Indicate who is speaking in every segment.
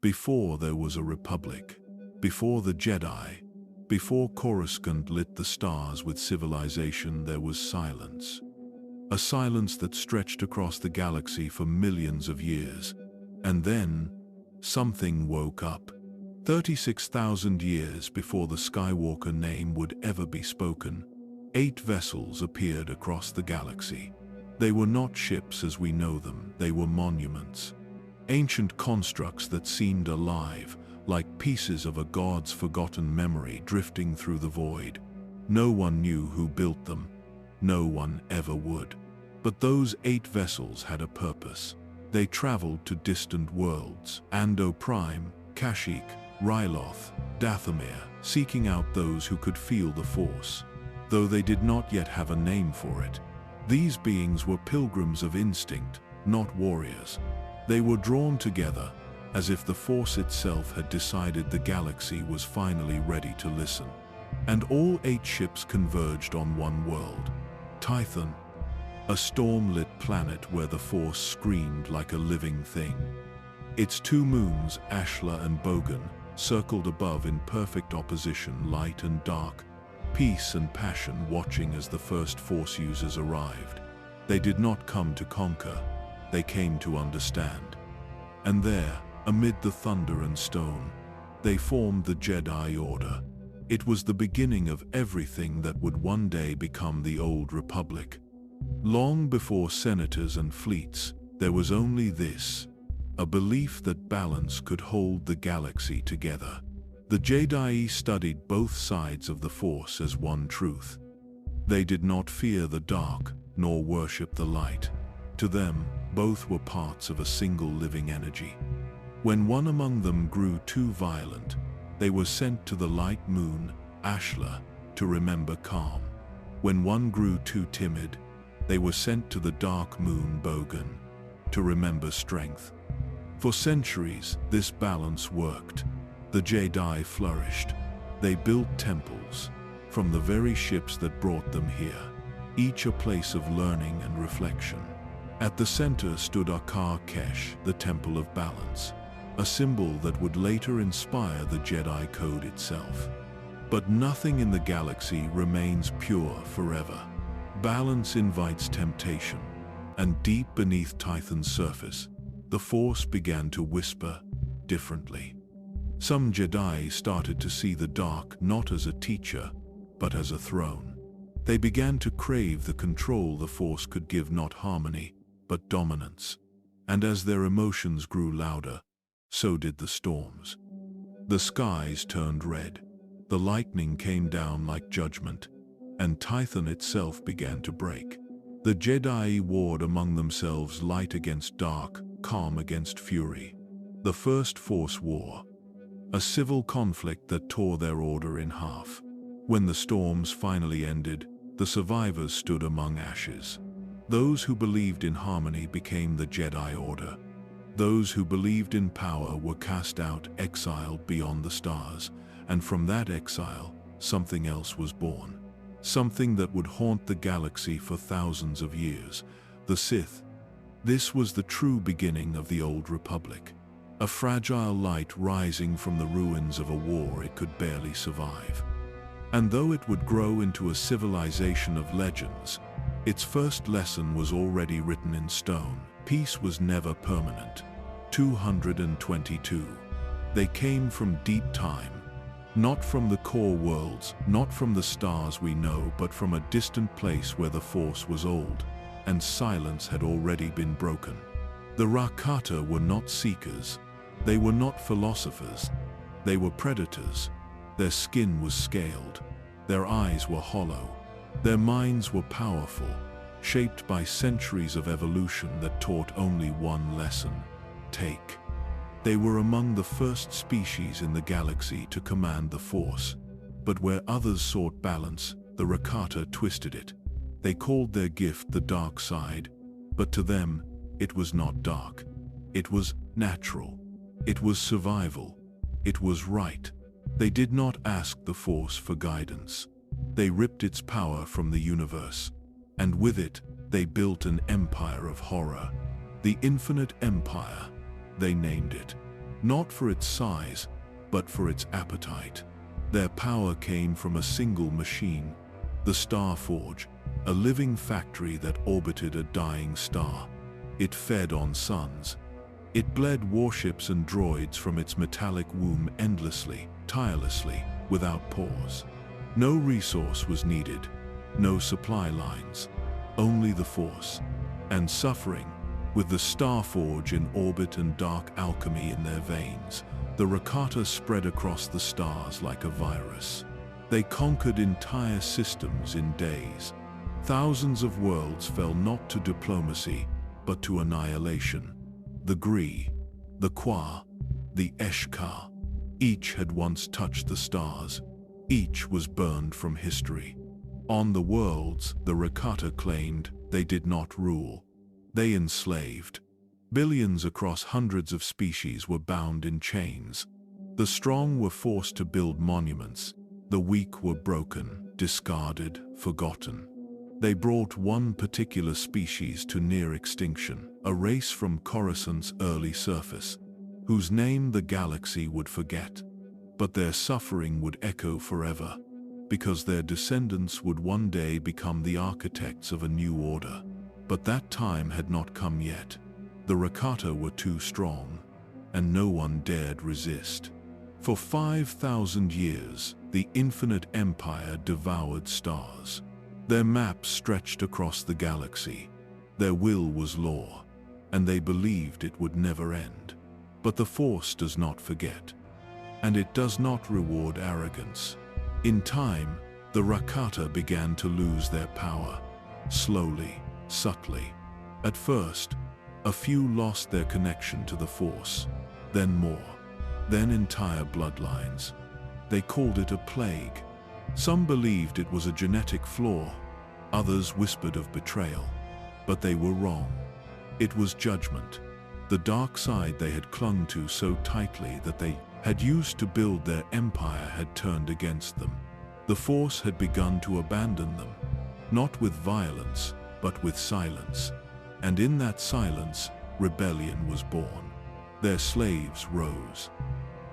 Speaker 1: Before there was a republic, before the Jedi, before Coruscant lit the stars with civilization, there was silence. A silence that stretched across the galaxy for millions of years. And then, something woke up. 36,000 years before the Skywalker name would ever be spoken, 8 vessels appeared across the galaxy. They were not ships as we know them, they were monuments. Ancient constructs that seemed alive, like pieces of a god's forgotten memory drifting through the void. No one knew who built them. No one ever would. But those 8 vessels had a purpose. They traveled to distant worlds, Ando Prime, Kashyyyk, Ryloth, Dathomir, seeking out those who could feel the Force, though they did not yet have a name for it. These beings were pilgrims of instinct, not warriors. They were drawn together, as if the Force itself had decided the galaxy was finally ready to listen. And all 8 ships converged on one world, Tython, a storm-lit planet where the Force screamed like a living thing. Its 2 moons, Ashla and Bogan, circled above in perfect opposition, light and dark, peace and passion watching as the first Force users arrived. They did not come to conquer, they came to understand. And there, amid the thunder and stone, they formed the Jedi Order. It was the beginning of everything that would one day become the Old Republic. Long before senators and fleets, there was only this, a belief that balance could hold the galaxy together. The Jedi studied both sides of the Force as one truth. They did not fear the dark, nor worship the light. To them, both were parts of a single living energy. When one among them grew too violent, they were sent to the light moon, Ashla, to remember calm. When one grew too timid, they were sent to the dark moon, Bogan, to remember strength. For centuries, this balance worked. The Jedi flourished. They built temples, from the very ships that brought them here, each a place of learning and reflection. At the center stood Akar Kesh, the Temple of Balance, a symbol that would later inspire the Jedi Code itself. But nothing in the galaxy remains pure forever. Balance invites temptation, and deep beneath Tython's surface, the Force began to whisper differently. Some Jedi started to see the dark not as a teacher, but as a throne. They began to crave the control the Force could give, not harmony, but dominance. And as their emotions grew louder, so did the storms. The skies turned red, the lightning came down like judgment, and Tython itself began to break. The Jedi warred among themselves, light against dark, calm against fury. The first Force War, a civil conflict that tore their order in half. When the storms finally ended, the survivors stood among ashes. Those who believed in harmony became the Jedi Order. Those who believed in power were cast out, exiled beyond the stars, and from that exile, something else was born. Something that would haunt the galaxy for thousands of years, the Sith. This was the true beginning of the Old Republic. A fragile light rising from the ruins of a war it could barely survive. And though it would grow into a civilization of legends, its first lesson was already written in stone. Peace was never permanent. 222. They came from deep time. Not from the core worlds, not from the stars we know, but from a distant place where the Force was old, and silence had already been broken. The Rakata were not seekers. They were not philosophers. They were predators. Their skin was scaled. Their eyes were hollow. Their minds were powerful, shaped by centuries of evolution that taught only one lesson: take. They were among the first species in the galaxy to command the Force. But where others sought balance, the Rakata twisted it. They called their gift the dark side, but to them, it was not dark. It was natural. It was survival. It was right. They did not ask the Force for guidance. They ripped its power from the universe, and with it, they built an empire of horror. The Infinite Empire, they named it. not for its size, but for its appetite. Their power came from a single machine, the Star Forge, a living factory that orbited a dying star. It fed on suns. It bled warships and droids from its metallic womb endlessly, tirelessly, without pause. No resource was needed, no supply lines, only the Force and suffering. With the Star Forge in orbit and dark alchemy in their veins, the Rakata spread across the stars like a virus. They conquered entire systems in days. Thousands of worlds fell not to diplomacy, but to annihilation. The Gree, the Kwa, the Eshkar, each had once touched the stars. Each was burned from history. On the worlds, the Rakata claimed they did not rule. They enslaved. Billions across hundreds of species were bound in chains. The strong were forced to build monuments. The weak were broken, discarded, forgotten. They brought one particular species to near extinction, a race from Coruscant's early surface, whose name the galaxy would forget. But their suffering would echo forever, because their descendants would one day become the architects of a new order. But that time had not come yet. The Rakata were too strong, and no one dared resist. For 5,000 years, the Infinite Empire devoured stars. Their maps stretched across the galaxy. Their will was law, and they believed it would never end. But the Force does not forget, and it does not reward arrogance. In time, the Rakata began to lose their power, slowly, subtly. At first, a few lost their connection to the Force, then more, then entire bloodlines. They called it a plague. Some believed it was a genetic flaw, others whispered of betrayal. But they were wrong. It was judgment. The dark side they had clung to so tightly that they had used to build their empire had turned against them. The Force had begun to abandon them, not with violence, but with silence. And in that silence, rebellion was born. Their slaves rose.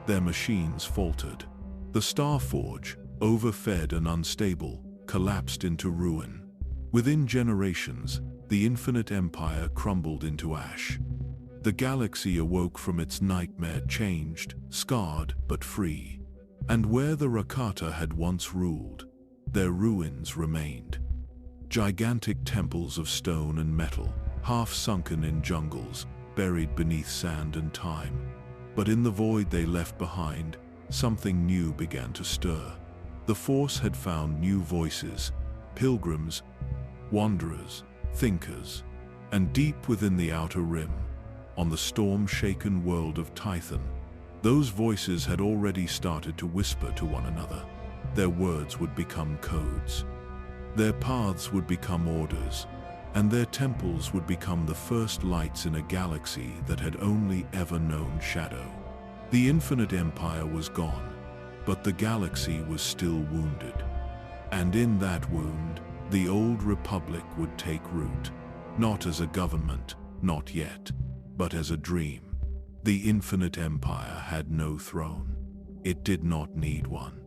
Speaker 1: Their machines faltered. The Star Forge, overfed and unstable, collapsed into ruin. Within generations, the Infinite Empire crumbled into ash. The galaxy awoke from its nightmare, changed, scarred, but free. And where the Rakata had once ruled, their ruins remained. Gigantic temples of stone and metal, half sunken in jungles, buried beneath sand and time. But in the void they left behind, something new began to stir. The Force had found new voices, pilgrims, wanderers, thinkers. And deep within the Outer Rim, on the storm-shaken world of Tython, those voices had already started to whisper to one another. Their words would become codes. Their paths would become orders, and their temples would become the first lights in a galaxy that had only ever known shadow. The Infinite Empire was gone, but the galaxy was still wounded. And in that wound, the Old Republic would take root, not as a government, not yet, but as a dream. The Infinite Empire had no throne. It did not need one.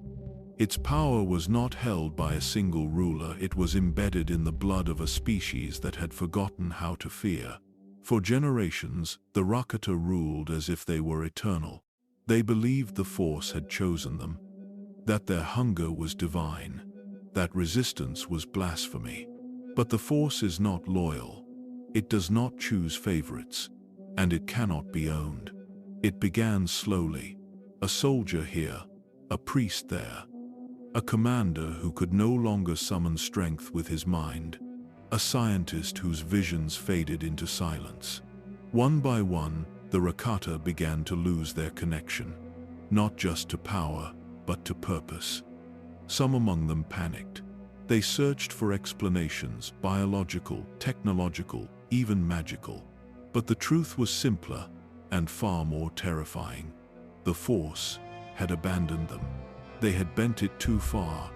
Speaker 1: Its power was not held by a single ruler. It was embedded in the blood of a species that had forgotten how to fear. For generations, the Rakata ruled as if they were eternal. They believed the Force had chosen them, that their hunger was divine, that resistance was blasphemy. But the Force is not loyal. It does not choose favorites, and it cannot be owned. It began slowly, a soldier here, a priest there, a commander who could no longer summon strength with his mind, a scientist whose visions faded into silence. One by one, the Rakata began to lose their connection, not just to power, but to purpose. Some among them panicked. They searched for explanations, biological, technological, even magical. But the truth was simpler and far more terrifying. The Force had abandoned them. They had bent it too far,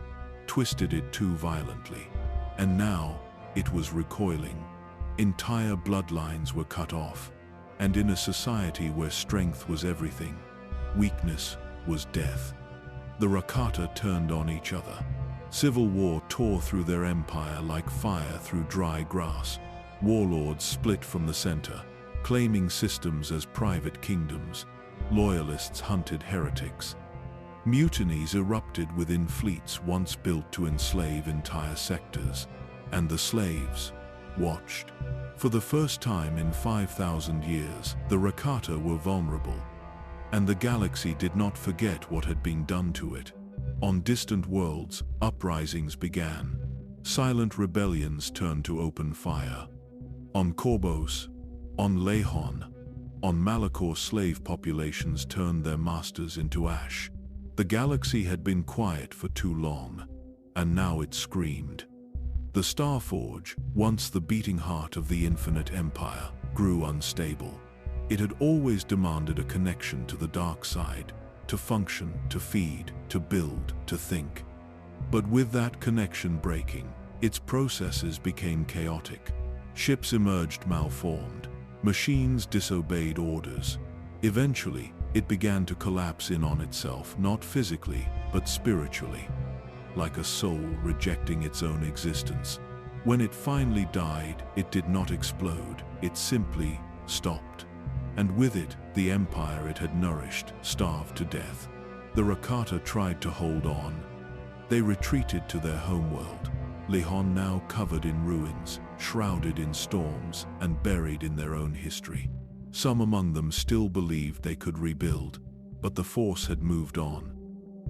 Speaker 1: twisted it too violently, and now it was recoiling. Entire bloodlines were cut off. And in a society where strength was everything, weakness was death. The Rakata turned on each other. Civil war tore through their empire like fire through dry grass. Warlords split from the center, claiming systems as private kingdoms. Loyalists hunted heretics. Mutinies erupted within fleets once built to enslave entire sectors. And the slaves watched. For the first time in 5,000 years, the Rakata were vulnerable. And the galaxy did not forget what had been done to it. On distant worlds, uprisings began. Silent rebellions turned to open fire. On Korbos, on Lehon, on Malachor, slave populations turned their masters into ash. The galaxy had been quiet for too long, and now it screamed. The Starforge, once the beating heart of the Infinite Empire, grew unstable. It had always demanded a connection to the dark side, to function, to feed, to build, to think. But with that connection breaking, its processes became chaotic. Ships emerged malformed. Machines disobeyed orders. Eventually, it began to collapse in on itself, not physically, but spiritually. Like a soul rejecting its own existence. When it finally died, it did not explode, it simply stopped. And with it, the empire it had nourished, starved to death. The Rakata tried to hold on. They retreated to their homeworld, Lehon now covered in ruins, shrouded in storms, and buried in their own history. Some among them still believed they could rebuild, but the Force had moved on.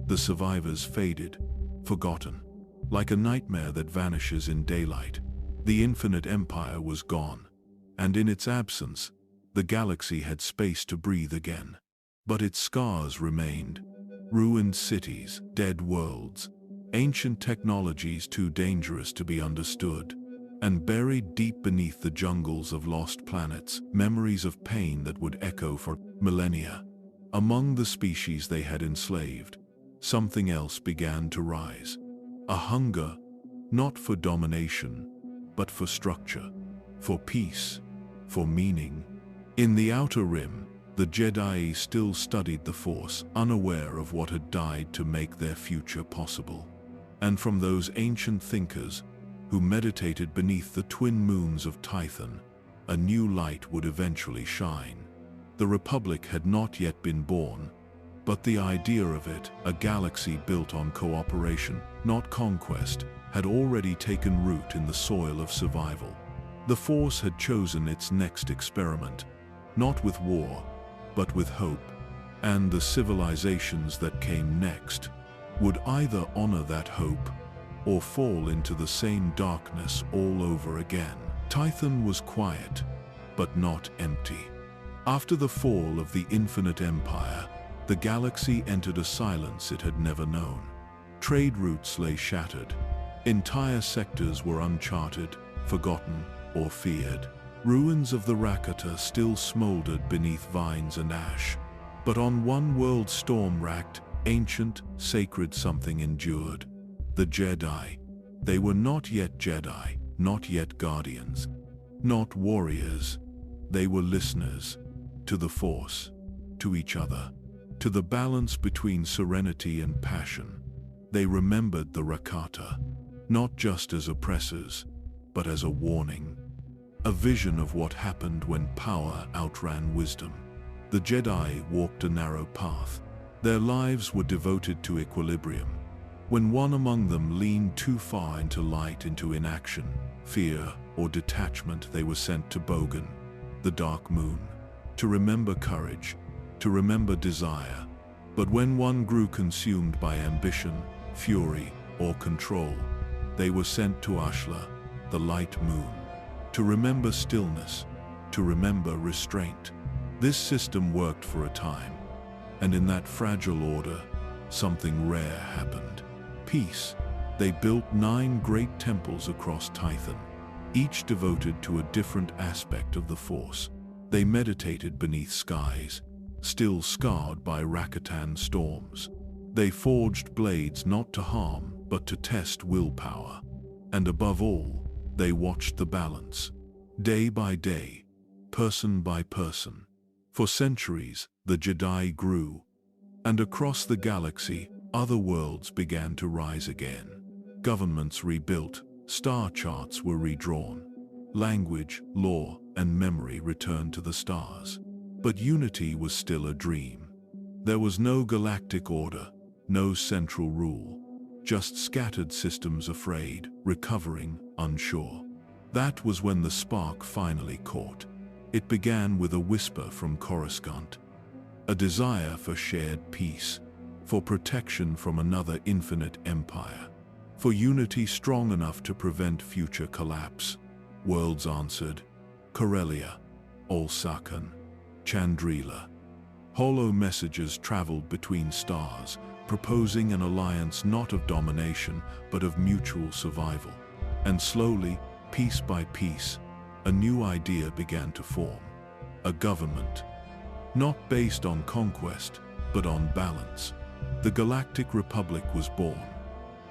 Speaker 1: The survivors faded, forgotten. Like a nightmare that vanishes in daylight, the Infinite Empire was gone, and in its absence, the galaxy had space to breathe again. But its scars remained. Ruined cities, dead worlds, ancient technologies too dangerous to be understood. And buried deep beneath the jungles of lost planets, memories of pain that would echo for millennia. Among the species they had enslaved, something else began to rise. A hunger, not for domination, but for structure, for peace, for meaning. In the Outer Rim, the Jedi still studied the Force, unaware of what had died to make their future possible. And from those ancient thinkers, who meditated beneath the twin moons of Tython, a new light would eventually shine. The Republic had not yet been born, but the idea of it, a galaxy built on cooperation, not conquest, had already taken root in the soil of survival. The Force had chosen its next experiment, not with war, but with hope. And the civilizations that came next would either honor that hope or fall into the same darkness all over again. Tython was quiet, but not empty. After the fall of the Infinite Empire, the galaxy entered a silence it had never known. Trade routes lay shattered. Entire sectors were uncharted, forgotten, or feared. Ruins of the Rakata still smoldered beneath vines and ash. But on one world storm-racked, ancient, sacred something endured. The Jedi. They were not yet Jedi, not yet guardians, not warriors. They were listeners to the Force, to each other, to the balance between serenity and passion. They remembered the Rakata, not just as oppressors, but as a warning, a vision of what happened when power outran wisdom. The Jedi walked a narrow path. Their lives were devoted to equilibrium. When one among them leaned too far into light, into inaction, fear, or detachment, they were sent to Bogan, the Dark Moon, to remember courage, to remember desire. But when one grew consumed by ambition, fury, or control, they were sent to Ashla, the Light Moon, to remember stillness, to remember restraint. This system worked for a time, and in that fragile order, something rare happened. Peace. They built 9 great temples across Tython, each devoted to a different aspect of the Force. They meditated beneath skies, still scarred by Rakatan storms. They forged blades not to harm, but to test willpower. And above all, they watched the balance. Day by day, person by person. For centuries, the Jedi grew, and across the galaxy, other worlds began to rise again. Governments rebuilt, star charts were redrawn. Language, law, and memory returned to the stars. But unity was still a dream. There was no galactic order, no central rule, just scattered systems afraid, recovering, unsure. That was when the spark finally caught. It began with a whisper from Coruscant, a desire for shared peace, for protection from another infinite empire, for unity strong enough to prevent future collapse. Worlds answered: Corellia, Olsakan, Chandrila. Hollow messages traveled between stars, proposing an alliance not of domination, but of mutual survival. And slowly, piece by piece, a new idea began to form. A government, not based on conquest, but on balance. The Galactic Republic was born.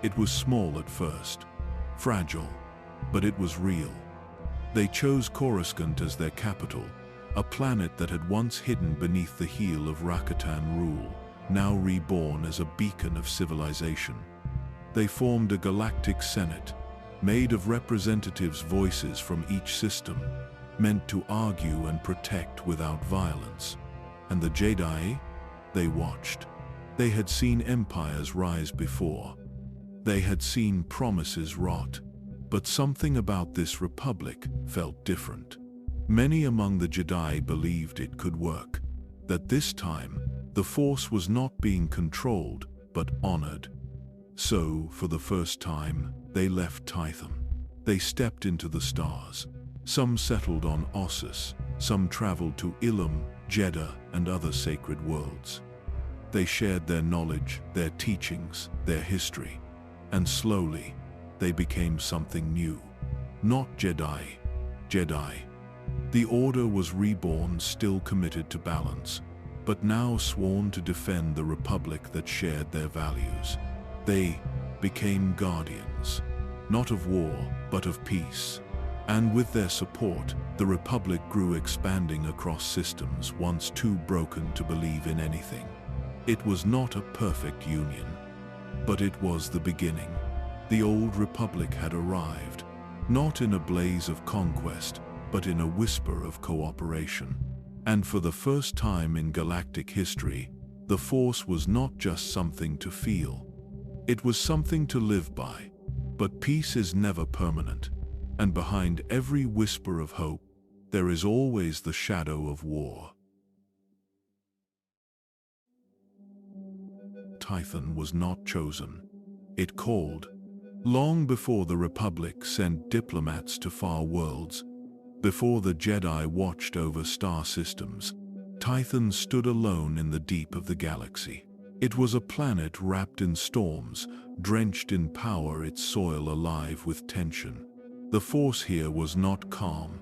Speaker 1: It was small at first, fragile, but it was real. They chose Coruscant as their capital, a planet that had once hidden beneath the heel of Rakatan rule, now reborn as a beacon of civilization. They formed a galactic senate, made of representatives' voices from each system, meant to argue and protect without violence. And the Jedi? They watched. They had seen empires rise before. They had seen promises rot. But something about this republic felt different. Many among the Jedi believed it could work, that this time the Force was not being controlled, but honored. So, for the first time, they left Tython. They stepped into the stars. Some settled on Ossus, some traveled to Ilum, Jeddah, and other sacred worlds. They shared their knowledge, their teachings, their history, and slowly, they became something new. Not Jedi. The Order was reborn, still committed to balance, but now sworn to defend the Republic that shared their values. They became guardians, not of war, but of peace. And with their support, the Republic grew, expanding across systems once too broken to believe in anything. It was not a perfect union, but it was the beginning. The old Republic had arrived, not in a blaze of conquest, but in a whisper of cooperation. And for the first time in galactic history, the Force was not just something to feel. It was something to live by. But peace is never permanent, and behind every whisper of hope, there is always the shadow of war. Tython was not chosen. It called. Long before the Republic sent diplomats to far worlds, before the Jedi watched over star systems, Tython stood alone in the deep of the galaxy. It was a planet wrapped in storms, drenched in power, its soil alive with tension. The Force here was not calm.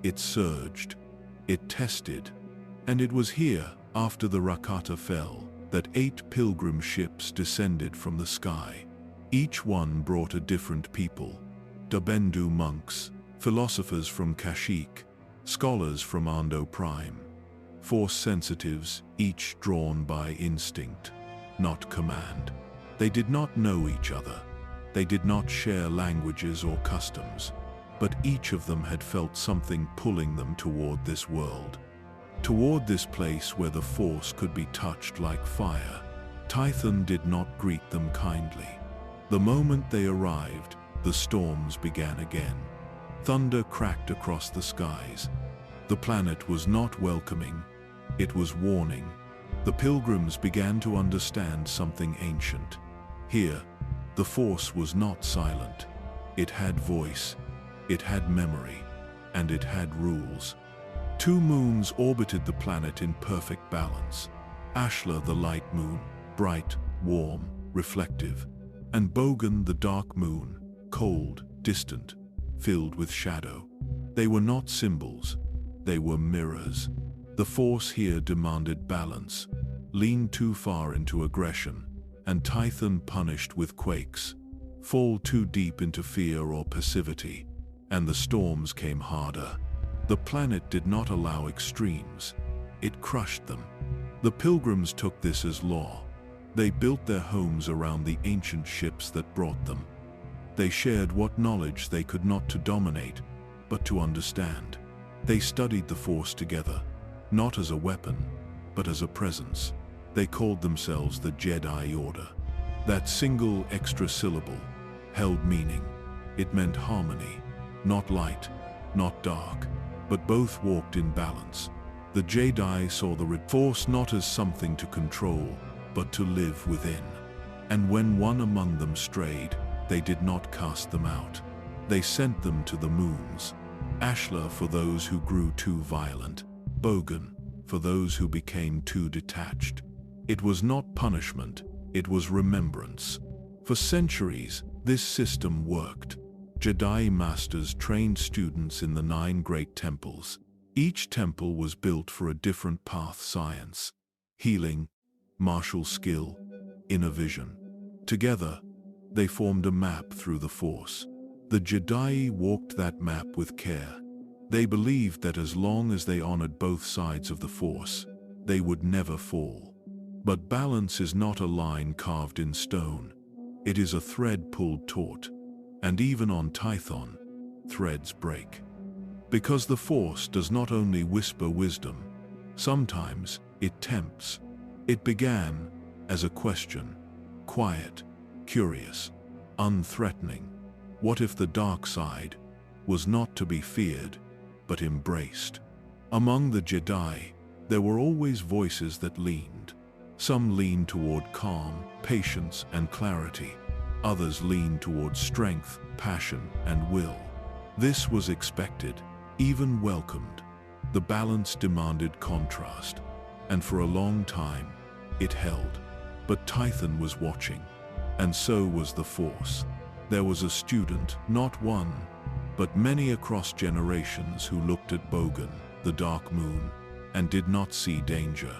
Speaker 1: It surged. It tested. And it was here, after the Rakata fell, that 8 pilgrim ships descended from the sky. Each one brought a different people. Dabendu monks, philosophers from Kashyyyk, scholars from Ando Prime. Force sensitives, each drawn by instinct, not command. They did not know each other. They did not share languages or customs. But each of them had felt something pulling them toward this world. Toward this place where the Force could be touched like fire. Tython did not greet them kindly. The moment they arrived, the storms began again. Thunder cracked across the skies. The planet was not welcoming. It was warning. The pilgrims began to understand something ancient. Here, the Force was not silent. It had voice, it had memory, and it had rules. 2 moons orbited the planet in perfect balance. Ashla, the light moon, bright, warm, reflective, and Bogan, the dark moon, cold, distant, filled with shadow. They were not symbols, they were mirrors. The Force here demanded balance, leaned too far into aggression, and Tython punished with quakes, fall too deep into fear or passivity, and the storms came harder. The planet did not allow extremes. It crushed them. The pilgrims took this as law. They built their homes around the ancient ships that brought them. They shared what knowledge they could not to dominate, but to understand. They studied the Force together, not as a weapon, but as a presence. They called themselves the Jedi Order. That single extra syllable held meaning. It meant harmony, not light, not dark, but both walked in balance. The Jedi saw the Force not as something to control, but to live within. And when one among them strayed, they did not cast them out. They sent them to the moons. Ashla for those who grew too violent, Bogan for those who became too detached. It was not punishment, it was remembrance. For centuries, this system worked. Jedi masters trained students in the 9 great temples. Each temple was built for a different path: science, healing, martial skill, inner vision. Together, they formed a map through the Force. The Jedi walked that map with care. They believed that as long as they honored both sides of the Force, they would never fall. But balance is not a line carved in stone. It is a thread pulled taut. And even on Tython, threads break. Because the Force does not only whisper wisdom, sometimes it tempts. It began as a question, quiet, curious, unthreatening. What if the dark side was not to be feared, but embraced? Among the Jedi, there were always voices that leaned. Some leaned toward calm, patience, and clarity. Others leaned toward strength, passion, and will. This was expected, even welcomed. The balance demanded contrast, and for a long time, it held. But Tython was watching, and so was the Force. There was a student, not one, but many across generations who looked at Bogan, the Dark Moon, and did not see danger.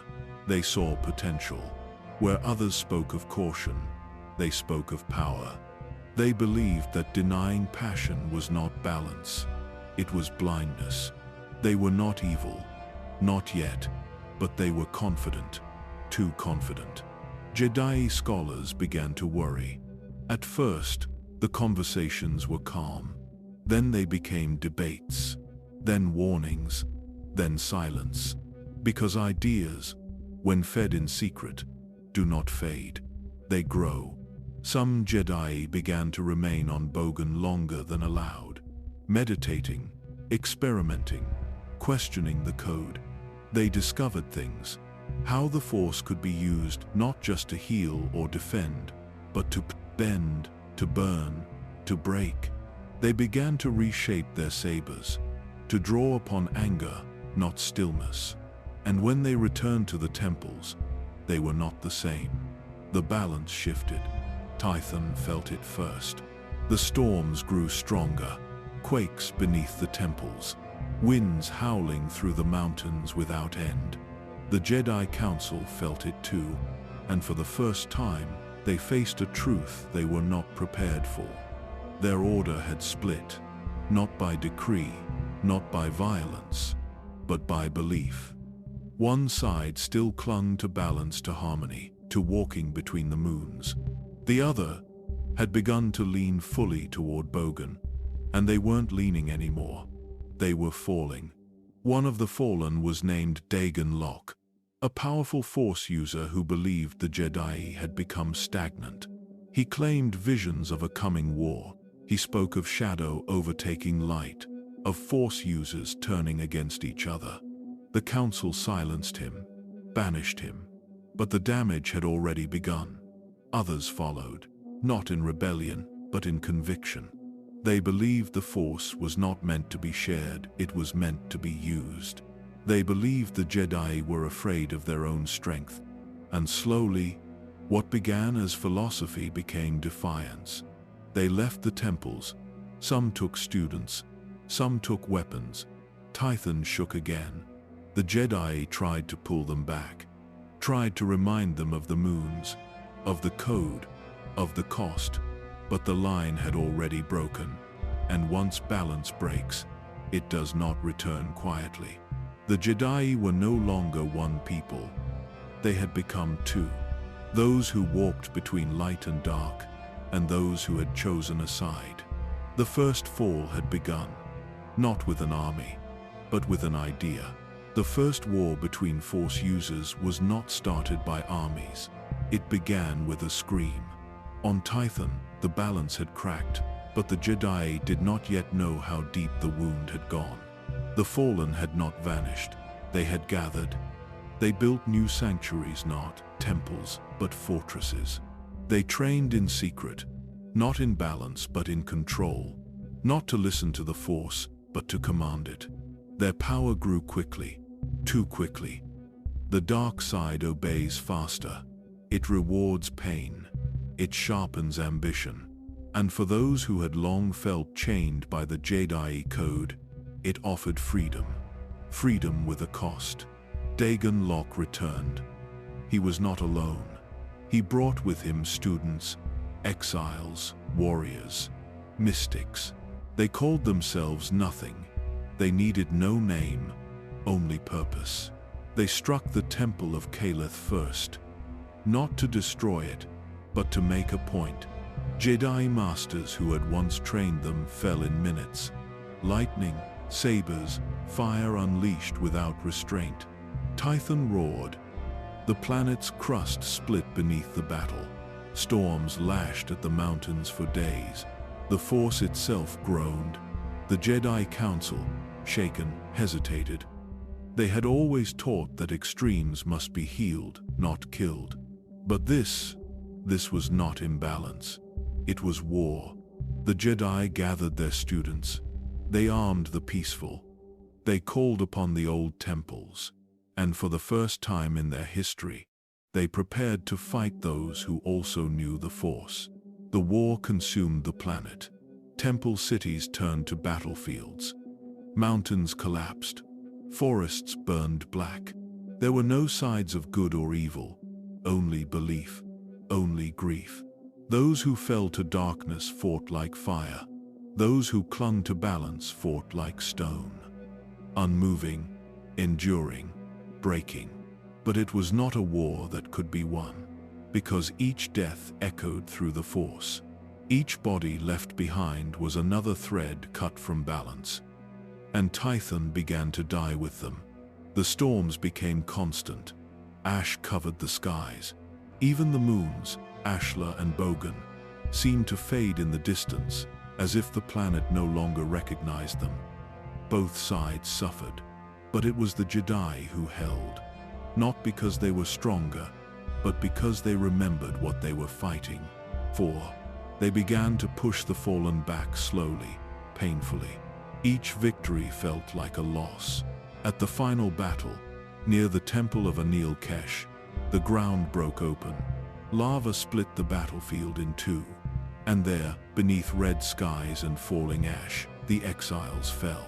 Speaker 1: They saw potential. Where others spoke of caution, they spoke of power. They believed that denying passion was not balance. It was blindness. They were not evil, not yet, but they were confident, too confident. Jedi scholars began to worry. At first, the conversations were calm. Then they became debates, then warnings, then silence. Because ideas, when fed in secret, do not fade. They grow. Some Jedi began to remain on Bogan longer than allowed, meditating, experimenting, questioning the code. They discovered things, how the Force could be used not just to heal or defend, but to bend, to burn, to break. They began to reshape their sabers, to draw upon anger, not stillness. And when they returned to the temples, they were not the same. The balance shifted. Tython felt it first. The storms grew stronger, quakes beneath the temples, winds howling through the mountains without end. The Jedi Council felt it too, and for the first time, they faced a truth they were not prepared for. Their order had split, not by decree, not by violence, but by belief. One side still clung to balance, to harmony, to walking between the moons. The other had begun to lean fully toward Bogan, and they weren't leaning anymore. They were falling. One of the fallen was named Dagon Locke, a powerful Force user who believed the Jedi had become stagnant. He claimed visions of a coming war. He spoke of shadow overtaking light, of Force users turning against each other. The Council silenced him, banished him, but the damage had already begun. Others followed, not in rebellion, but in conviction. They believed the Force was not meant to be shared, it was meant to be used. They believed the Jedi were afraid of their own strength, and slowly, what began as philosophy became defiance. They left the temples. Some took students, some took weapons. Tython shook again. The Jedi tried to pull them back, tried to remind them of the moons, of the code, of the cost, but the line had already broken, and once balance breaks, it does not return quietly. The Jedi were no longer one people. They had become two. Those who walked between light and dark, and those who had chosen a side. The first fall had begun, not with an army, but with an idea. The first war between Force users was not started by armies. It began with a scream. On Tython, the balance had cracked, but the Jedi did not yet know how deep the wound had gone. The fallen had not vanished. They had gathered. They built new sanctuaries, not temples, but fortresses. They trained in secret, not in balance but in control, not to listen to the Force, but to command it. Their power grew quickly, too quickly. The dark side obeys faster. It rewards pain. It sharpens ambition. And for those who had long felt chained by the Jedi code, it offered freedom. Freedom with a cost. Dagon Locke returned. He was not alone. He brought with him students, exiles, warriors, mystics. They called themselves nothing. They needed no name, only purpose. They struck the Temple of Calith first, not to destroy it, but to make a point. Jedi masters who had once trained them fell in minutes. Lightning, sabers, fire unleashed without restraint. Tython roared. The planet's crust split beneath the battle. Storms lashed at the mountains for days. The Force itself groaned. The Jedi Council, shaken, hesitated. They had always taught that extremes must be healed, not killed. But this was not imbalance. It was war. The Jedi gathered their students. They armed the peaceful. They called upon the old temples. And for the first time in their history, they prepared to fight those who also knew the Force. The war consumed the planet. Temple cities turned to battlefields. Mountains collapsed. Forests burned black. There were no sides of good or evil, only belief, only grief. Those who fell to darkness fought like fire. Those who clung to balance fought like stone. Unmoving, enduring, breaking. But it was not a war that could be won, because each death echoed through the Force. Each body left behind was another thread cut from balance. And Tython began to die with them. The storms became constant. Ash covered the skies. Even the moons, Ashla and Bogan, seemed to fade in the distance, as if the planet no longer recognized them. Both sides suffered, but it was the Jedi who held. Not because they were stronger, but because they remembered what they were fighting for. They began to push the fallen back slowly, painfully. Each victory felt like a loss. At the final battle, near the Temple of Anil Kesh, the ground broke open. Lava split the battlefield in two. And there, beneath red skies and falling ash, the exiles fell.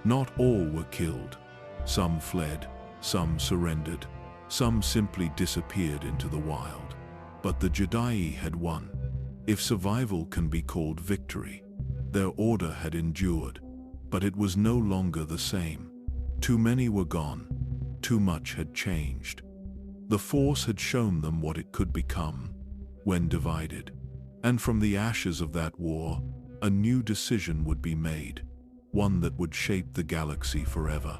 Speaker 1: Not all were killed. Some fled, some surrendered, some simply disappeared into the wild. But the Jedi had won. If survival can be called victory, their order had endured, but it was no longer the same. Too many were gone. Too much had changed. The Force had shown them what it could become when divided. And from the ashes of that war, a new decision would be made, one that would shape the galaxy forever.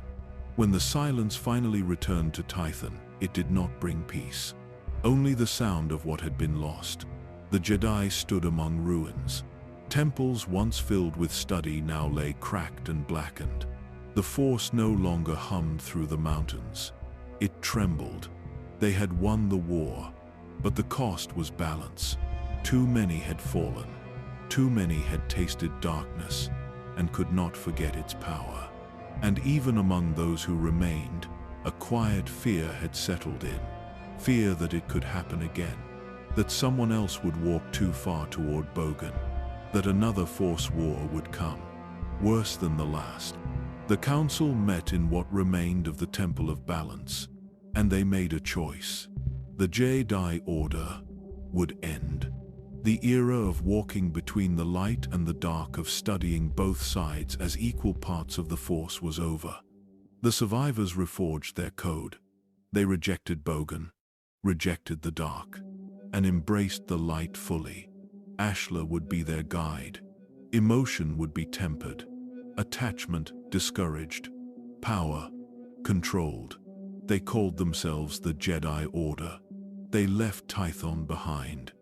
Speaker 1: When the silence finally returned to Tython, it did not bring peace. Only the sound of what had been lost. The Jedi stood among ruins. Temples once filled with study now lay cracked and blackened. The Force no longer hummed through the mountains. It trembled. They had won the war, but the cost was balance. Too many had fallen. Too many had tasted darkness and could not forget its power. And even among those who remained, a quiet fear had settled in. Fear that it could happen again. That someone else would walk too far toward Bogan. That another Force war would come, worse than the last. The Council met in what remained of the Temple of Balance, and they made a choice. The Jedi Order would end. The era of walking between the light and the dark, of studying both sides as equal parts of the Force, was over. The survivors reforged their code. They rejected Bogan, rejected the dark, and embraced the light fully. Ashla would be their guide. Emotion would be tempered. Attachment discouraged. Power controlled. They called themselves the Jedi Order. They left Tython behind.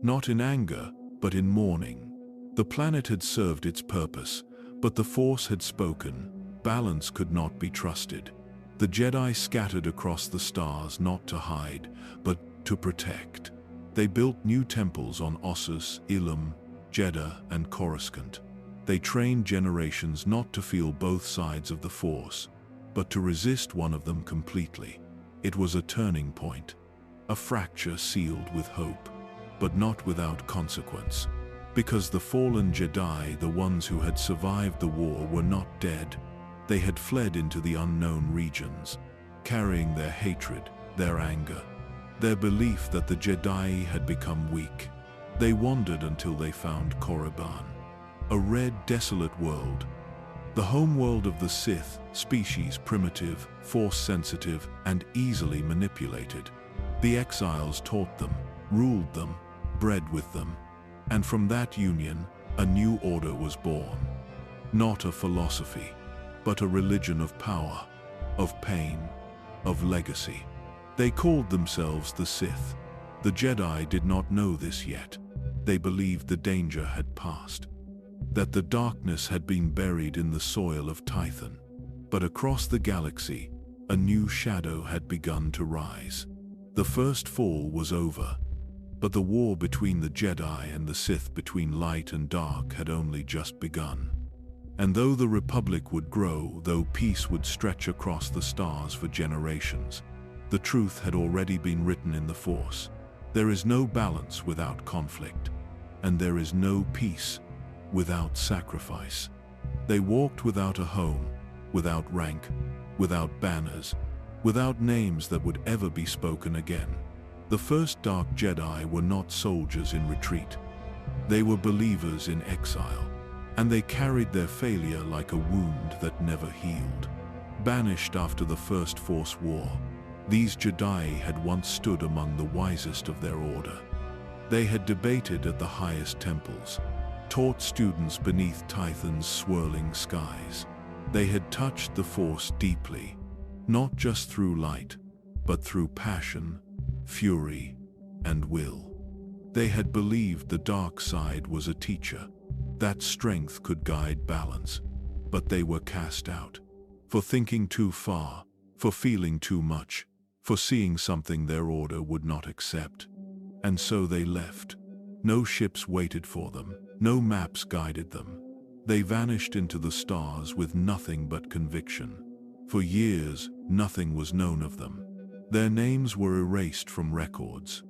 Speaker 1: Not in anger, but in mourning. The planet had served its purpose, but the Force had spoken. Balance could not be trusted. The Jedi scattered across the stars, not to hide, but to protect. They built new temples on Ossus, Ilum, Jeddah, and Coruscant. They trained generations not to feel both sides of the Force, but to resist one of them completely. It was a turning point, a fracture sealed with hope, but not without consequence. Because the fallen Jedi, the ones who had survived the war, were not dead. They had fled into the unknown regions, carrying their hatred, their anger, their belief that the Jedi had become weak. They wandered until they found Korriban, a red, desolate world, the homeworld of the Sith, species primitive, Force-sensitive, and easily manipulated. The Exiles taught them, ruled them, bred with them, and from that union, a new order was born. Not a philosophy, but a religion of power, of pain, of legacy. They called themselves the Sith. The Jedi did not know this yet. They believed the danger had passed, that the darkness had been buried in the soil of Tython. But across the galaxy, a new shadow had begun to rise. The first fall was over, but the war between the Jedi and the Sith, between light and dark, had only just begun. And though the Republic would grow, though peace would stretch across the stars for generations, the truth had already been written in the Force. There is no balance without conflict, and there is no peace without sacrifice. They walked without a home, without rank, without banners, without names that would ever be spoken again. The first Dark Jedi were not soldiers in retreat. They were believers in exile, and they carried their failure like a wound that never healed. Banished after the First Force War, these Jedi had once stood among the wisest of their order. They had debated at the highest temples, taught students beneath Tython's swirling skies. They had touched the Force deeply, not just through light, but through passion, fury, and will. They had believed the dark side was a teacher, that strength could guide balance, but they were cast out. For thinking too far, for feeling too much, for seeing something their order would not accept. And so they left. No ships waited for them, no maps guided them. They vanished into the stars with nothing but conviction. For years, nothing was known of them. Their names were erased from records.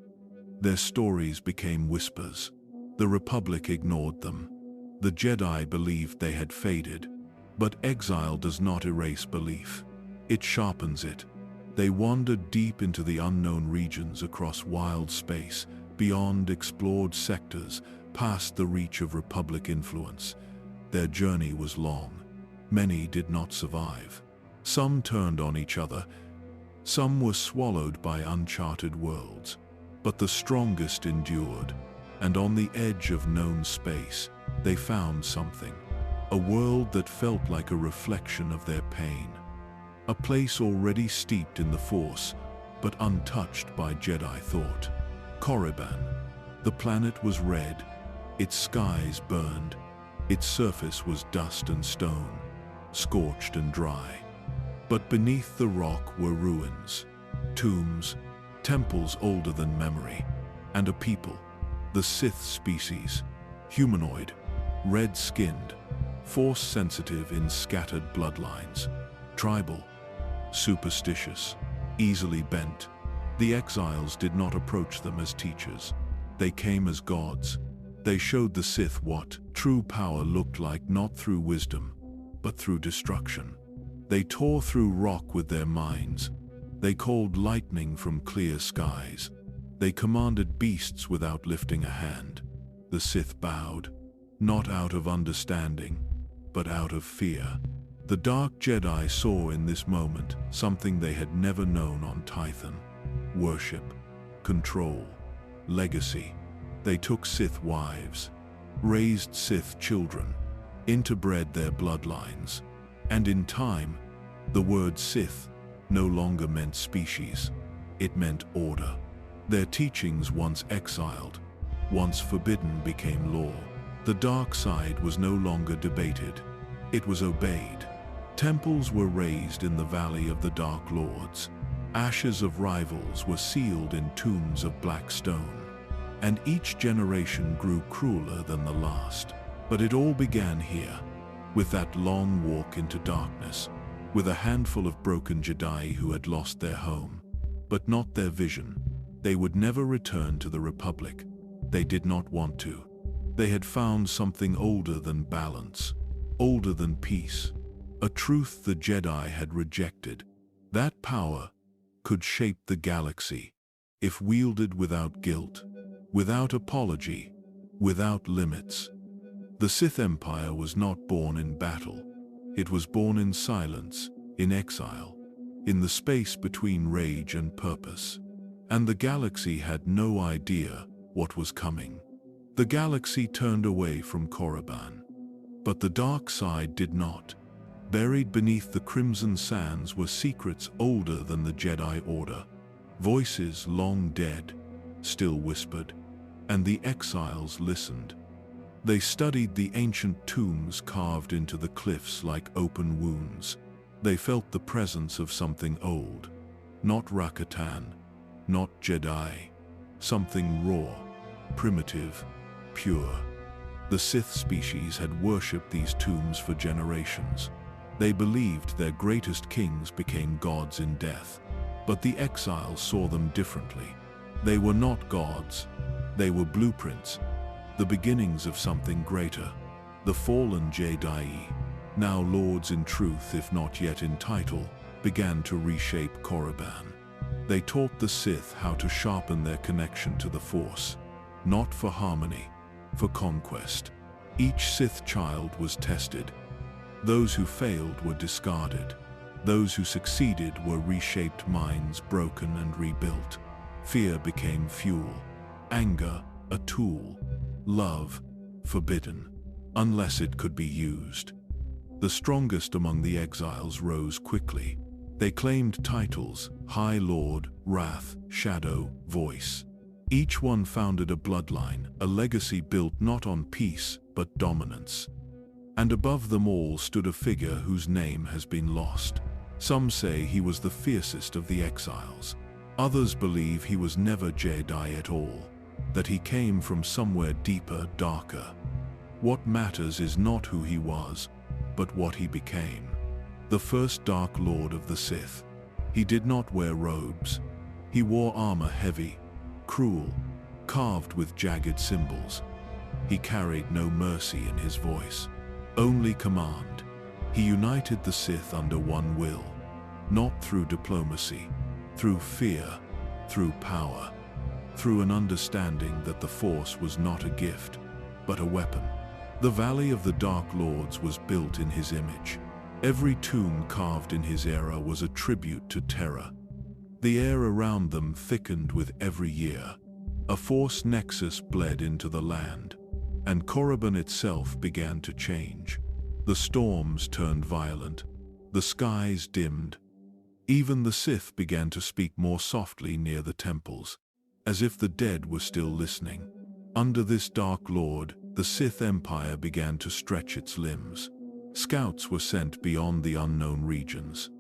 Speaker 1: Their stories became whispers. The Republic ignored them. The Jedi believed they had faded. But exile does not erase belief. It sharpens it. They wandered deep into the unknown regions, across wild space, beyond explored sectors, past the reach of Republic influence. Their journey was long. Many did not survive. Some turned on each other. Some were swallowed by uncharted worlds. But the strongest endured, and on the edge of known space, they found something. A world that felt like a reflection of their pain. A place already steeped in the Force, but untouched by Jedi thought. Korriban. The planet was red, its skies burned, its surface was dust and stone, scorched and dry. But beneath the rock were ruins, tombs, temples older than memory, and a people, the Sith species, humanoid, red-skinned, Force-sensitive in scattered bloodlines, tribal, superstitious, easily bent. The Exiles did not approach them as teachers. They came as gods. They showed the Sith what true power looked like, not through wisdom, but through destruction. They tore through rock with their minds. They called lightning from clear skies. They commanded beasts without lifting a hand. The Sith bowed, not out of understanding, but out of fear. The Dark Jedi saw in this moment something they had never known on Tython: worship, control, legacy. They took Sith wives, raised Sith children, interbred their bloodlines, and in time, the word Sith no longer meant species, it meant order. Their teachings, once exiled, once forbidden, became law. The dark side was no longer debated, it was obeyed. Temples were raised in the Valley of the Dark Lords. Ashes of rivals were sealed in tombs of black stone. And each generation grew crueler than the last. But it all began here, with that long walk into darkness, with a handful of broken Jedi who had lost their home, but not their vision. They would never return to the Republic. They did not want to. They had found something older than balance, older than peace, a truth the Jedi had rejected. That power could shape the galaxy, if wielded without guilt, without apology, without limits. The Sith Empire was not born in battle. It was born in silence, in exile, in the space between rage and purpose. And the galaxy had no idea what was coming. The galaxy turned away from Korriban. But the dark side did not. Buried beneath the crimson sands were secrets older than the Jedi Order. Voices long dead, still whispered, and the Exiles listened. They studied the ancient tombs carved into the cliffs like open wounds. They felt the presence of something old, not Rakatan, not Jedi, something raw, primitive, pure. The Sith species had worshipped these tombs for generations. They believed their greatest kings became gods in death. But the Exiles saw them differently. They were not gods. They were blueprints, the beginnings of something greater. The fallen Jedi, now lords in truth if not yet in title, began to reshape Korriban. They taught the Sith how to sharpen their connection to the Force, not for harmony, for conquest. Each Sith child was tested. Those who failed were discarded. Those who succeeded were reshaped minds broken and rebuilt. Fear became fuel, anger a tool, love forbidden, unless it could be used. The strongest among the Exiles rose quickly. They claimed titles: High Lord, Wrath, Shadow, Voice. Each one founded a bloodline, a legacy built not on peace but dominance. And above them all stood a figure whose name has been lost. Some say he was the fiercest of the Exiles. Others believe he was never Jedi at all, that he came from somewhere deeper, darker. What matters is not who he was, but what he became. The first Dark Lord of the Sith. He did not wear robes. He wore armor heavy, cruel, carved with jagged symbols. He carried no mercy in his voice, only command. He united the Sith under one will, not through diplomacy, through fear, through power, through an understanding that the Force was not a gift, but a weapon. The Valley of the Dark Lords was built in his image. Every tomb carved in his era was a tribute to terror. The air around them thickened with every year. A Force nexus bled into the land, and Korriban itself began to change. The storms turned violent, the skies dimmed. Even the Sith began to speak more softly near the temples, as if the dead were still listening. Under this Dark Lord, the Sith Empire began to stretch its limbs. Scouts were sent beyond the unknown regions.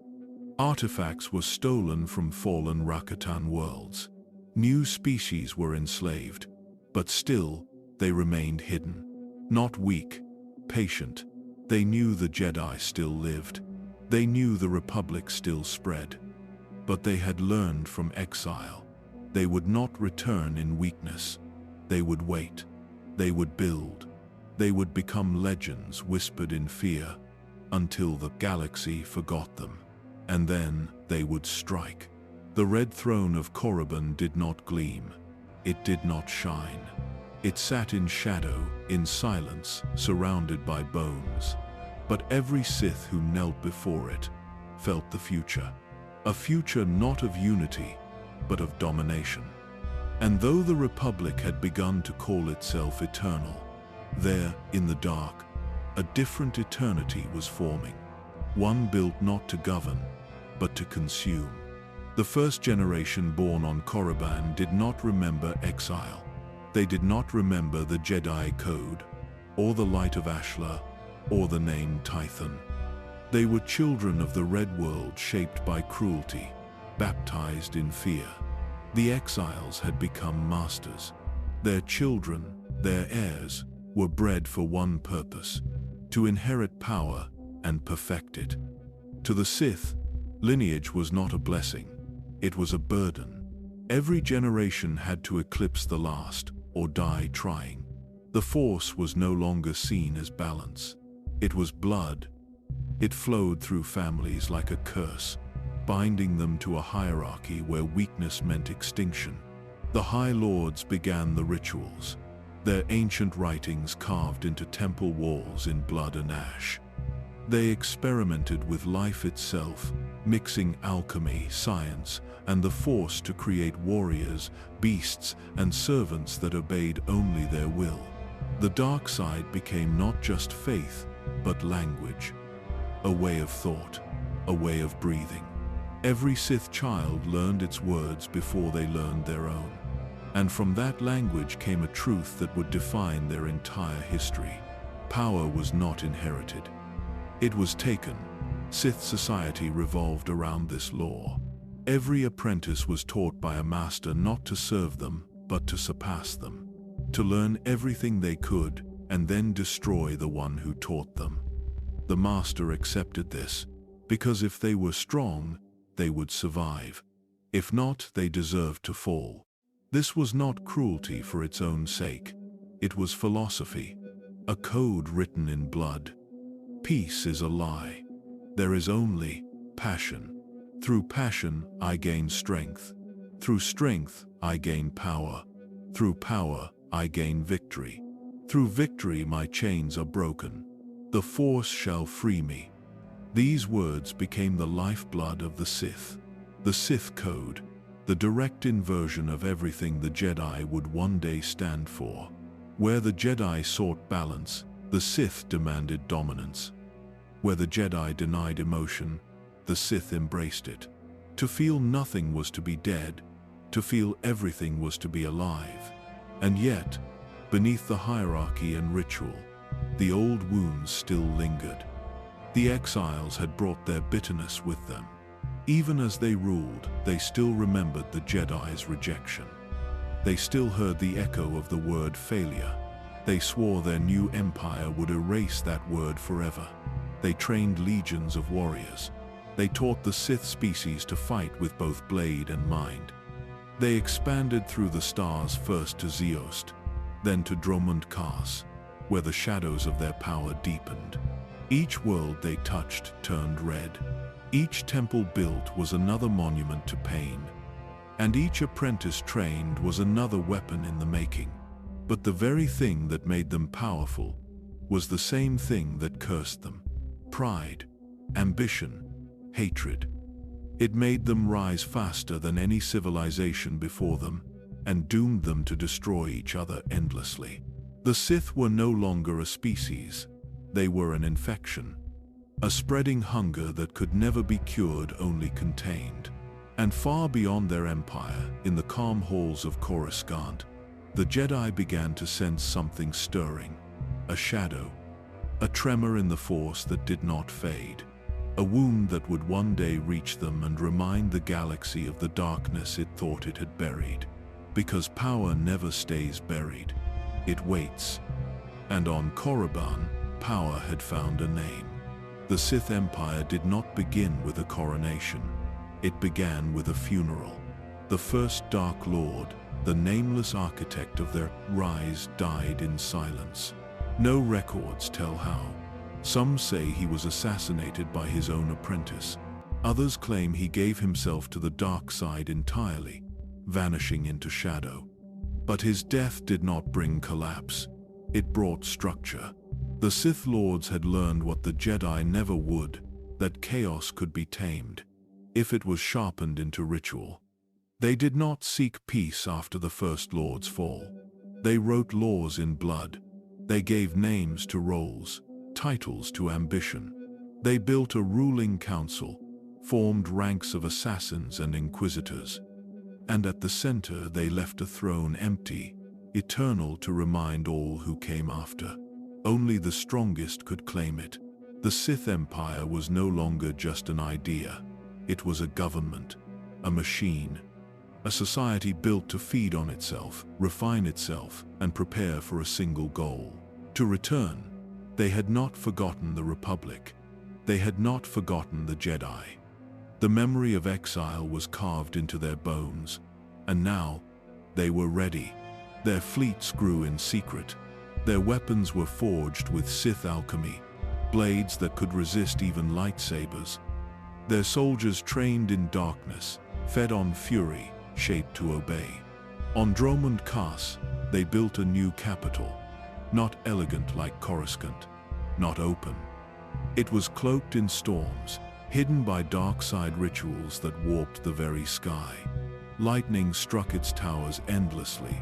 Speaker 1: Artifacts were stolen from fallen Rakatan worlds. New species were enslaved, but still, they remained hidden. Not weak, patient. They knew the Jedi still lived. They knew the Republic still spread. But they had learned from exile. They would not return in weakness. They would wait. They would build. They would become legends whispered in fear, until the galaxy forgot them. And then they would strike. The red throne of Korriban did not gleam. It did not shine. It sat in shadow, in silence, surrounded by bones. But every Sith who knelt before it felt the future. A future not of unity, but of domination. And though the Republic had begun to call itself eternal, there, in the dark, a different eternity was forming. One built not to govern, but to consume. The first generation born on Korriban did not remember exile. They did not remember the Jedi Code, or the light of Ashla, or the name Tython. They were children of the Red World shaped by cruelty, baptized in fear. The Exiles had become masters. Their children, their heirs, were bred for one purpose: to inherit power and perfect it. To the Sith, lineage was not a blessing, it was a burden. Every generation had to eclipse the last, or die trying. The Force was no longer seen as balance. It was blood. It flowed through families like a curse, binding them to a hierarchy where weakness meant extinction. The High Lords began the rituals, their ancient writings carved into temple walls in blood and ash. They experimented with life itself, mixing alchemy, science, and the Force to create warriors, beasts, and servants that obeyed only their will. The dark side became not just faith, but language. A way of thought, a way of breathing. Every Sith child learned its words before they learned their own. And from that language came a truth that would define their entire history. Power was not inherited. It was taken. Sith society revolved around this law. Every apprentice was taught by a master not to serve them, but to surpass them. To learn everything they could, and then destroy the one who taught them. The master accepted this, because if they were strong, they would survive. If not, they deserved to fall. This was not cruelty for its own sake. It was philosophy, a code written in blood. Peace is a lie. There is only passion. Through passion, I gain strength. Through strength, I gain power. Through power, I gain victory. Through victory, my chains are broken. The Force shall free me. These words became the lifeblood of the Sith. The Sith Code, the direct inversion of everything the Jedi would one day stand for. Where the Jedi sought balance, the Sith demanded dominance. Where the Jedi denied emotion, the Sith embraced it. To feel nothing was to be dead. To feel everything was to be alive. And yet, beneath the hierarchy and ritual, the old wounds still lingered. The Exiles had brought their bitterness with them. Even as they ruled, they still remembered the Jedi's rejection. They still heard the echo of the word failure. They swore their new empire would erase that word forever. They trained legions of warriors. They taught the Sith species to fight with both blade and mind. They expanded through the stars, first to Zeost, then to Dromund Kaas, where the shadows of their power deepened. Each world they touched turned red. Each temple built was another monument to pain. And each apprentice trained was another weapon in the making. But the very thing that made them powerful was the same thing that cursed them: pride, ambition, hatred. It made them rise faster than any civilization before them, and doomed them to destroy each other endlessly. The Sith were no longer a species. They were an infection. A spreading hunger that could never be cured, only contained. And far beyond their empire, in the calm halls of Coruscant, the Jedi began to sense something stirring. A shadow. A tremor in the Force that did not fade. A wound that would one day reach them and remind the galaxy of the darkness it thought it had buried. Because power never stays buried. It waits. And on Korriban, power had found a name. The Sith Empire did not begin with a coronation. It began with a funeral. The first Dark Lord, the nameless architect of their rise, died in silence. No records tell how. Some say he was assassinated by his own apprentice. Others claim he gave himself to the dark side entirely, vanishing into shadow. But his death did not bring collapse. It brought structure. The Sith Lords had learned what the Jedi never would, that chaos could be tamed, if it was sharpened into ritual. They did not seek peace after the First Lord's fall. They wrote laws in blood. They gave names to roles, titles to ambition. They built a ruling council, formed ranks of assassins and inquisitors. And at the center they left a throne empty, eternal to remind all who came after. Only the strongest could claim it. The Sith Empire was no longer just an idea. It was a government, a machine, a society built to feed on itself, refine itself, and prepare for a single goal: to return. They had not forgotten the Republic. They had not forgotten the Jedi. The memory of exile was carved into their bones, and now they were ready. Their fleets grew in secret. Their weapons were forged with Sith alchemy, blades that could resist even lightsabers. Their soldiers trained in darkness, fed on fury, shaped to obey. On Dromund Kaas, they built a new capital, not elegant like Coruscant, not open. It was cloaked in storms, hidden by dark side rituals that warped the very sky. Lightning struck its towers endlessly,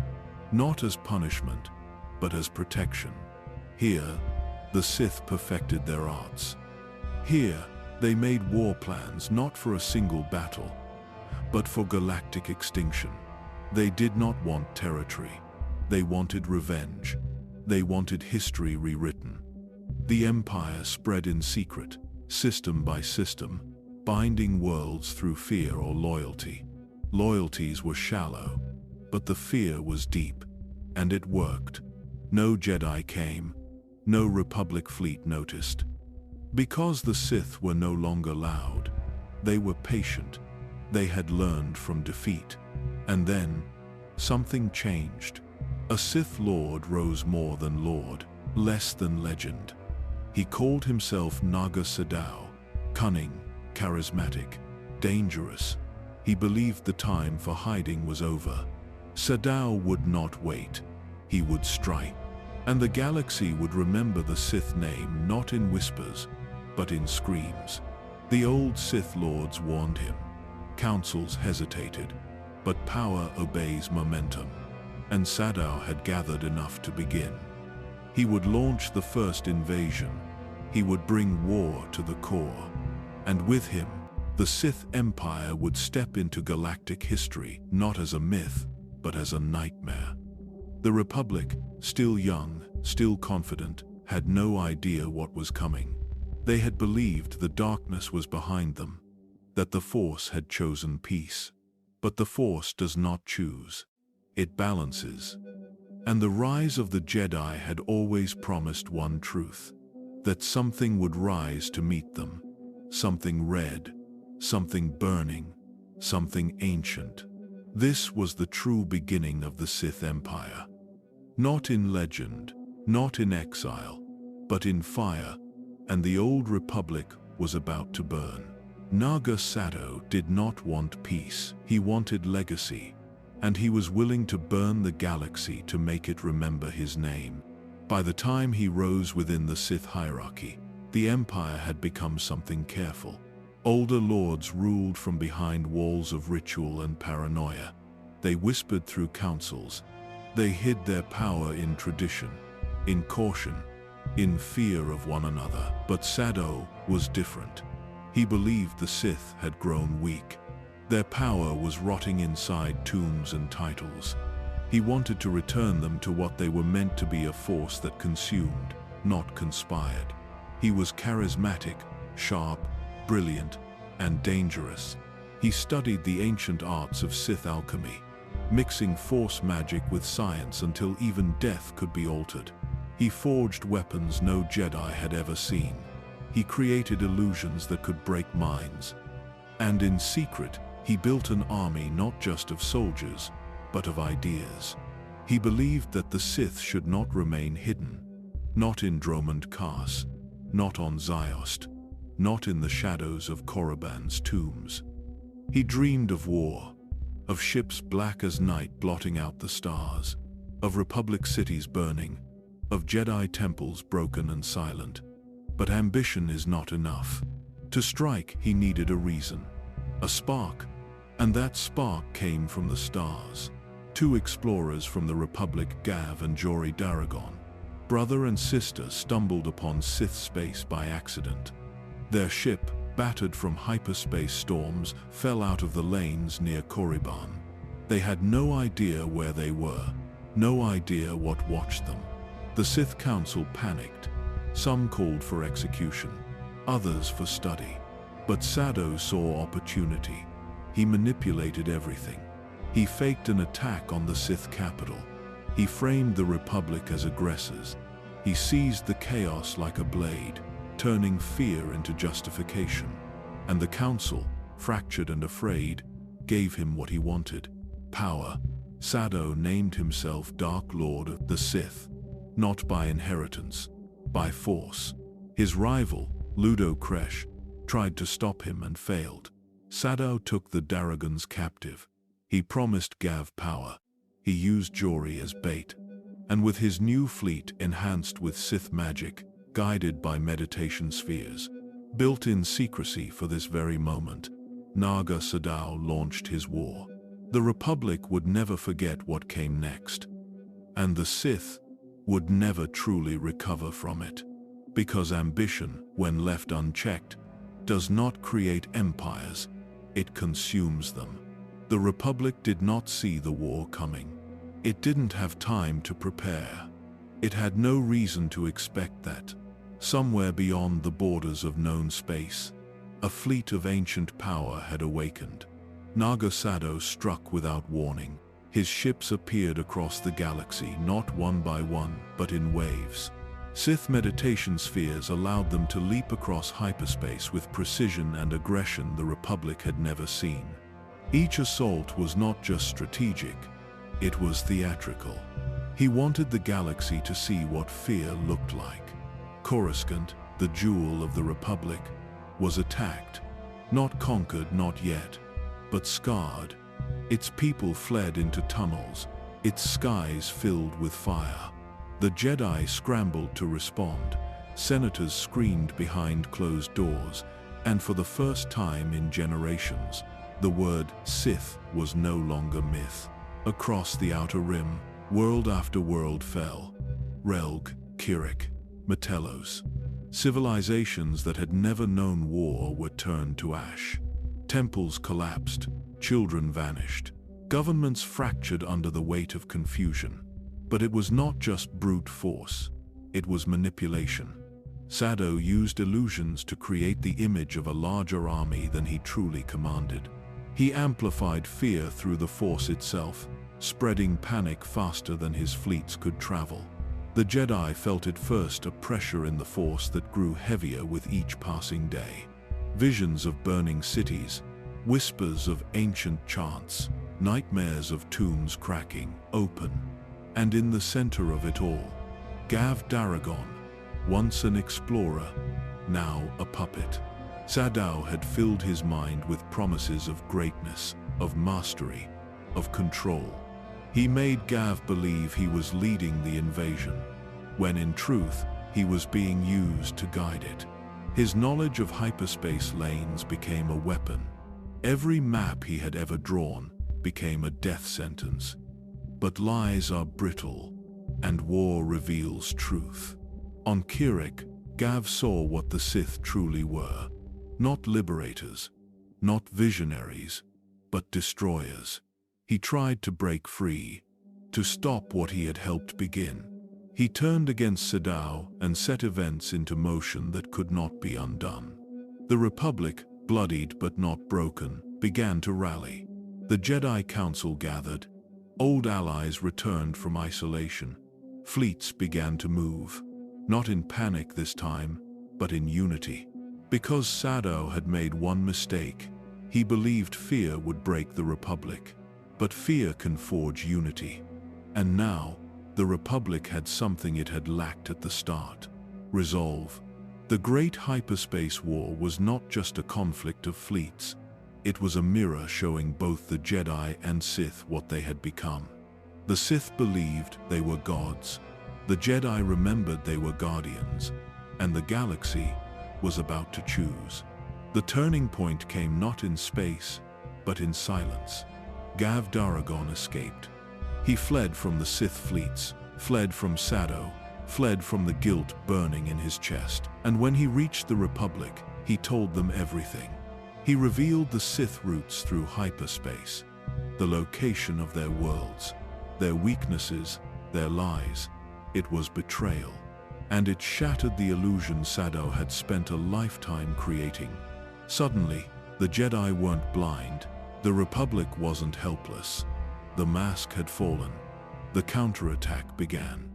Speaker 1: not as punishment, but as protection. Here, the Sith perfected their arts. Here, they made war plans not for a single battle, but for galactic extinction. They did not want territory. They wanted revenge. They wanted history rewritten. The Empire spread in secret, system by system, binding worlds through fear or loyalty. Loyalties were shallow, but the fear was deep, and it worked. No Jedi came, no Republic fleet noticed. Because the Sith were no longer loud, they were patient. They had learned from defeat. And then, something changed. A Sith Lord rose more than Lord, less than legend. He called himself Naga Sadow, cunning, charismatic, dangerous. He believed the time for hiding was over. Sadow would not wait. He would strike. And the galaxy would remember the Sith name not in whispers, but in screams. The old Sith Lords warned him. Councils hesitated, but power obeys momentum. And Sadow had gathered enough to begin. He would launch the first invasion. He would bring war to the core. And with him, the Sith Empire would step into galactic history, not as a myth, but as a nightmare. The Republic, still young, still confident, had no idea what was coming. They had believed the darkness was behind them, that the Force had chosen peace. But the Force does not choose. It balances. And the rise of the Jedi had always promised one truth: that something would rise to meet them. Something red, something burning, something ancient. This was the true beginning of the Sith Empire. Not in legend, not in exile, but in fire, and the old Republic was about to burn. Naga Sadow did not want peace. He wanted legacy, and he was willing to burn the galaxy to make it remember his name. By the time he rose within the Sith hierarchy, the Empire had become something careful. Older lords ruled from behind walls of ritual and paranoia. They whispered through councils. They hid their power in tradition, in caution, in fear of one another. But Sadow was different. He believed the Sith had grown weak. Their power was rotting inside tombs and titles. He wanted to return them to what they were meant to be: a force that consumed, not conspired. He was charismatic, sharp, brilliant, and dangerous. He studied the ancient arts of Sith alchemy, mixing Force magic with science until even death could be altered. He forged weapons no Jedi had ever seen. He created illusions that could break minds. And in secret, he built an army not just of soldiers, but of ideas. He believed that the Sith should not remain hidden. Not in Dromund Kaas, not on Ziost, not in the shadows of Korriban's tombs. He dreamed of war, of ships black as night blotting out the stars, of Republic cities burning, of Jedi temples broken and silent. But ambition is not enough. To strike, he needed a reason, a spark, and that spark came from the stars. Two explorers from the Republic, Gav and Jory Daragon, brother and sister, stumbled upon Sith space by accident. Their ship, battered from hyperspace storms, fell out of the lanes near Korriban. They had no idea where they were, no idea what watched them. The Sith Council panicked. Some called for execution, others for study. But Sado saw opportunity. He manipulated everything. He faked an attack on the Sith capital. He framed the Republic as aggressors. He seized the chaos like a blade, turning fear into justification. And the Council, fractured and afraid, gave him what he wanted: power. Sado named himself Dark Lord of the Sith, not by inheritance, by force. His rival, Ludo Kresh, tried to stop him and failed. Sado took the Daragons captive. He promised Gav power. He used Jory as bait. And with his new fleet enhanced with Sith magic, guided by meditation spheres, built in secrecy for this very moment, Naga Sadao launched his war. The Republic would never forget what came next. And the Sith would never truly recover from it. Because ambition, when left unchecked, does not create empires, it consumes them. The Republic did not see the war coming. It didn't have time to prepare. It had no reason to expect that. Somewhere beyond the borders of known space, a fleet of ancient power had awakened. Naga Sado struck without warning. His ships appeared across the galaxy, not one by one, but in waves. Sith meditation spheres allowed them to leap across hyperspace with precision and aggression the Republic had never seen. Each assault was not just strategic, it was theatrical. He wanted the galaxy to see what fear looked like. Coruscant, the jewel of the Republic, was attacked. Not conquered, not yet, but scarred. Its people fled into tunnels, its skies filled with fire. The Jedi scrambled to respond. Senators screamed behind closed doors, and for the first time in generations, the word Sith was no longer myth. Across the Outer Rim, world after world fell. Relg, Kirik, Metelos. Civilizations that had never known war were turned to ash. Temples collapsed, children vanished. Governments fractured under the weight of confusion. But it was not just brute force, it was manipulation. Sado used illusions to create the image of a larger army than he truly commanded. He amplified fear through the Force itself, spreading panic faster than his fleets could travel. The Jedi felt at first a pressure in the Force that grew heavier with each passing day. Visions of burning cities, whispers of ancient chants, nightmares of tombs cracking open. And in the center of it all, Gav Daragon, once an explorer, now a puppet. Sado had filled his mind with promises of greatness, of mastery, of control. He made Gav believe he was leading the invasion, when in truth, he was being used to guide it. His knowledge of hyperspace lanes became a weapon. Every map he had ever drawn became a death sentence. But lies are brittle, and war reveals truth. On Kirik, Gav saw what the Sith truly were. Not liberators, not visionaries, but destroyers. He tried to break free, to stop what he had helped begin. He turned against Sadao and set events into motion that could not be undone. The Republic, bloodied but not broken, began to rally. The Jedi Council gathered. Old allies returned from isolation. Fleets began to move, not in panic this time, but in unity. Because Sado had made one mistake, he believed fear would break the Republic. But fear can forge unity. And now, the Republic had something it had lacked at the start: resolve. The Great Hyperspace War was not just a conflict of fleets. It was a mirror showing both the Jedi and Sith what they had become. The Sith believed they were gods. The Jedi remembered they were guardians. And the galaxy was about to choose. The turning point came not in space, but in silence. Gav Daragon escaped. He fled from the Sith fleets, fled from Sado, fled from the guilt burning in his chest. And when he reached the Republic, he told them everything. He revealed the Sith roots through hyperspace, the location of their worlds, their weaknesses, their lies. It was betrayal. And it shattered the illusion Sado had spent a lifetime creating. Suddenly, the Jedi weren't blind. The Republic wasn't helpless. The mask had fallen. The counterattack began.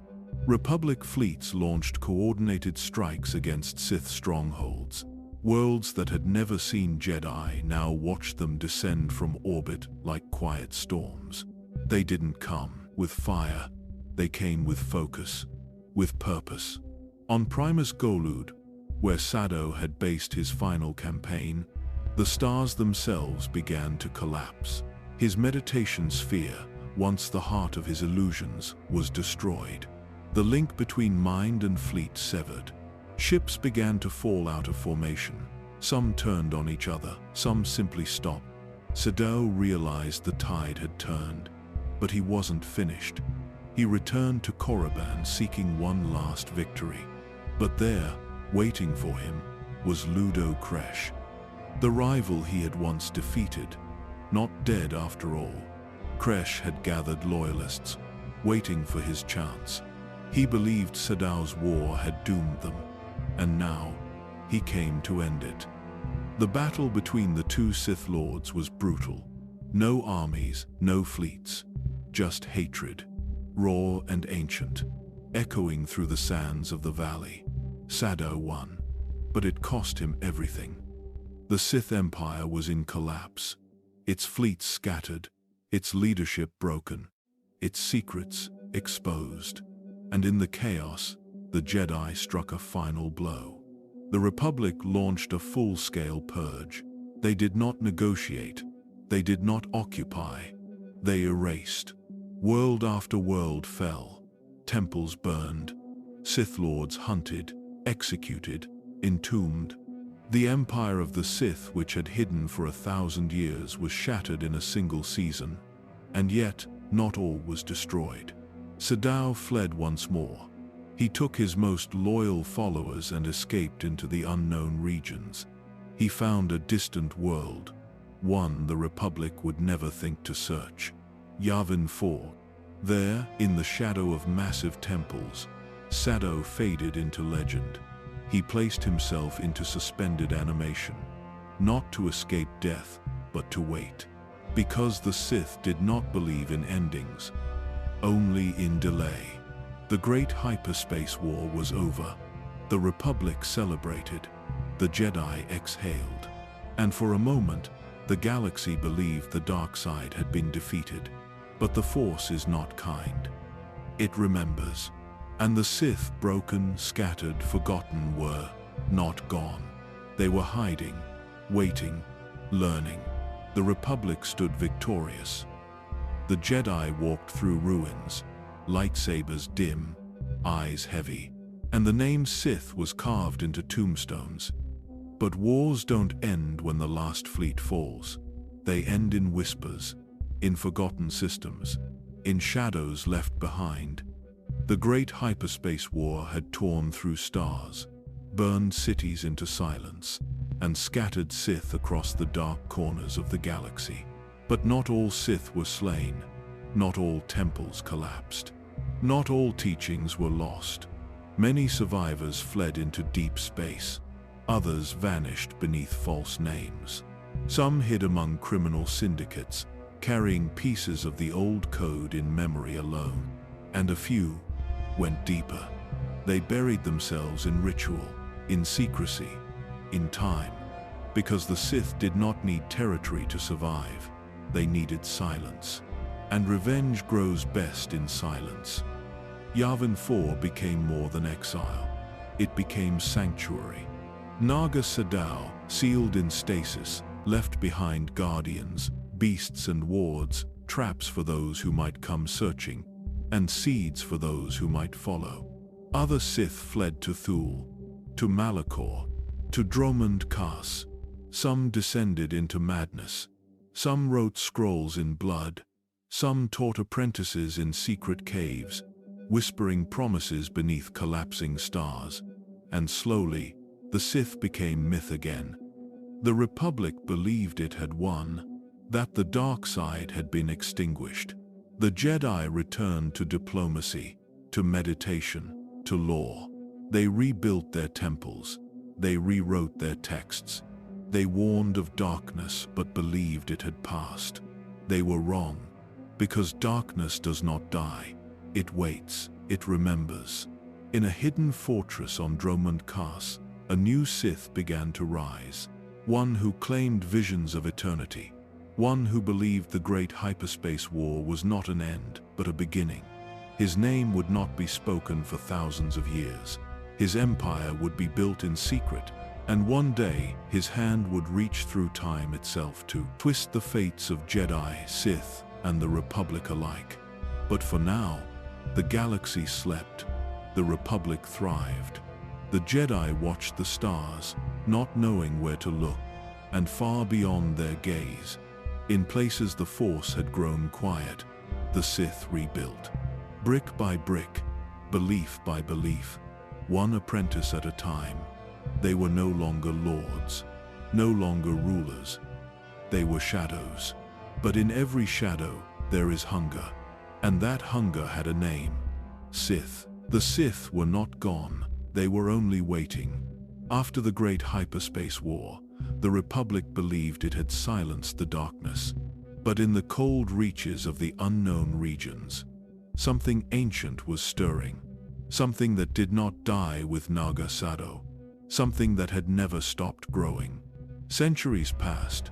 Speaker 1: Republic fleets launched coordinated strikes against Sith strongholds. Worlds that had never seen Jedi now watched them descend from orbit like quiet storms. They didn't come with fire. They came with focus, with purpose. On Primus Golud, where Sado had based his final campaign, the stars themselves began to collapse. His meditation sphere, once the heart of his illusions, was destroyed. The link between mind and fleet severed. Ships began to fall out of formation. Some turned on each other, some simply stopped. Sado realized the tide had turned, but he wasn't finished. He returned to Korriban seeking one last victory. But there, waiting for him, was Ludo Kresh, the rival he had once defeated, not dead after all. Kresh had gathered loyalists, waiting for his chance. He believed Sado's war had doomed them, and now he came to end it. The battle between the two Sith Lords was brutal. No armies, no fleets, just hatred, raw and ancient, echoing through the sands of the valley. Sado won, but it cost him everything. The Sith Empire was in collapse, its fleets scattered, its leadership broken, its secrets exposed. And in the chaos, the Jedi struck a final blow. The Republic launched a full-scale purge. They did not negotiate. They did not occupy. They erased. World after world fell. Temples burned. Sith Lords hunted, executed, entombed. The empire of the Sith, which had hidden for 1,000 years, was shattered in a single season. And yet, not all was destroyed. Sado fled once more. He took his most loyal followers and escaped into the unknown regions. He found a distant world, one the Republic would never think to search. Yavin 4. There, in the shadow of massive temples, Sado faded into legend. He placed himself into suspended animation, not to escape death, but to wait. Because the Sith did not believe in endings, only in delay. The great hyperspace war was over. The Republic celebrated. The Jedi exhaled. And for a moment, the galaxy believed the dark side had been defeated. But the Force is not kind. It remembers. And the Sith, broken, scattered, forgotten, were not gone. They were hiding, waiting, learning. The Republic stood victorious. The Jedi walked through ruins, lightsabers dim, eyes heavy, and the name Sith was carved into tombstones. But wars don't end when the last fleet falls. They end in whispers, in forgotten systems, in shadows left behind. The great hyperspace war had torn through stars, burned cities into silence, and scattered Sith across the dark corners of the galaxy. But not all Sith were slain. Not all temples collapsed. Not all teachings were lost. Many survivors fled into deep space. Others vanished beneath false names. Some hid among criminal syndicates, carrying pieces of the old code in memory alone. And a few went deeper. They buried themselves in ritual, in secrecy, in time. Because the Sith did not need territory to survive. They needed silence. And revenge grows best in silence. Yavin 4 became more than exile. It became sanctuary. Naga Sadao, sealed in stasis, left behind guardians, beasts and wards, traps for those who might come searching, and seeds for those who might follow. Other Sith fled to Thule, to Malachor, to Dromund Kaas. Some descended into madness. Some wrote scrolls in blood. Some taught apprentices in secret caves, whispering promises beneath collapsing stars. And slowly, the Sith became myth again. The Republic believed it had won, that the dark side had been extinguished. The Jedi returned to diplomacy, to meditation, to law. They rebuilt their temples. They rewrote their texts. They warned of darkness but believed it had passed. They were wrong, because darkness does not die. It waits, it remembers. In a hidden fortress on Dromund Kaas, a new Sith began to rise. One who claimed visions of eternity. One who believed the great hyperspace war was not an end, but a beginning. His name would not be spoken for thousands of years. His empire would be built in secret, and one day his hand would reach through time itself to twist the fates of Jedi, Sith, and the Republic alike. But for now, the galaxy slept. The Republic thrived. The Jedi watched the stars, not knowing where to look, and far beyond their gaze. In places the Force had grown quiet, the Sith rebuilt. Brick by brick, belief by belief, one apprentice at a time. They were no longer lords, no longer rulers. They were shadows. But in every shadow, there is hunger. And that hunger had a name: Sith. The Sith were not gone, they were only waiting. After the great hyperspace war, the Republic believed it had silenced the darkness. But in the cold reaches of the unknown regions, something ancient was stirring. Something that did not die with Naga Sado. Something that had never stopped growing. Centuries passed.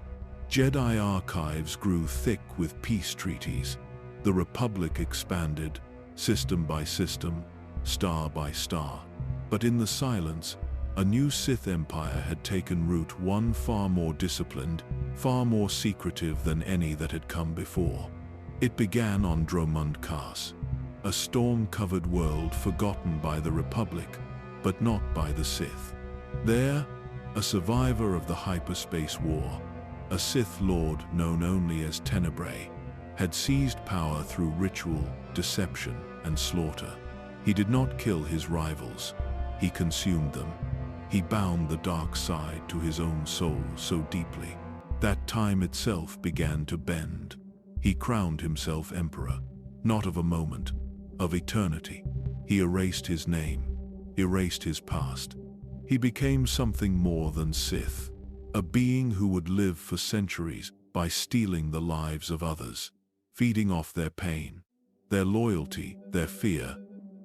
Speaker 1: Jedi archives grew thick with peace treaties. The Republic expanded, system by system, star by star. But in the silence, a new Sith Empire had taken root, one far more disciplined, far more secretive than any that had come before. It began on Dromund Kaas, a storm-covered world forgotten by the Republic, but not by the Sith. There, a survivor of the hyperspace war, a Sith Lord known only as Tenebrae, had seized power through ritual, deception, and slaughter. He did not kill his rivals. He consumed them. He bound the dark side to his own soul so deeply that time itself began to bend. He crowned himself emperor, not of a moment, of eternity. He erased his name, erased his past. He became something more than Sith, a being who would live for centuries by stealing the lives of others, feeding off their pain, their loyalty, their fear.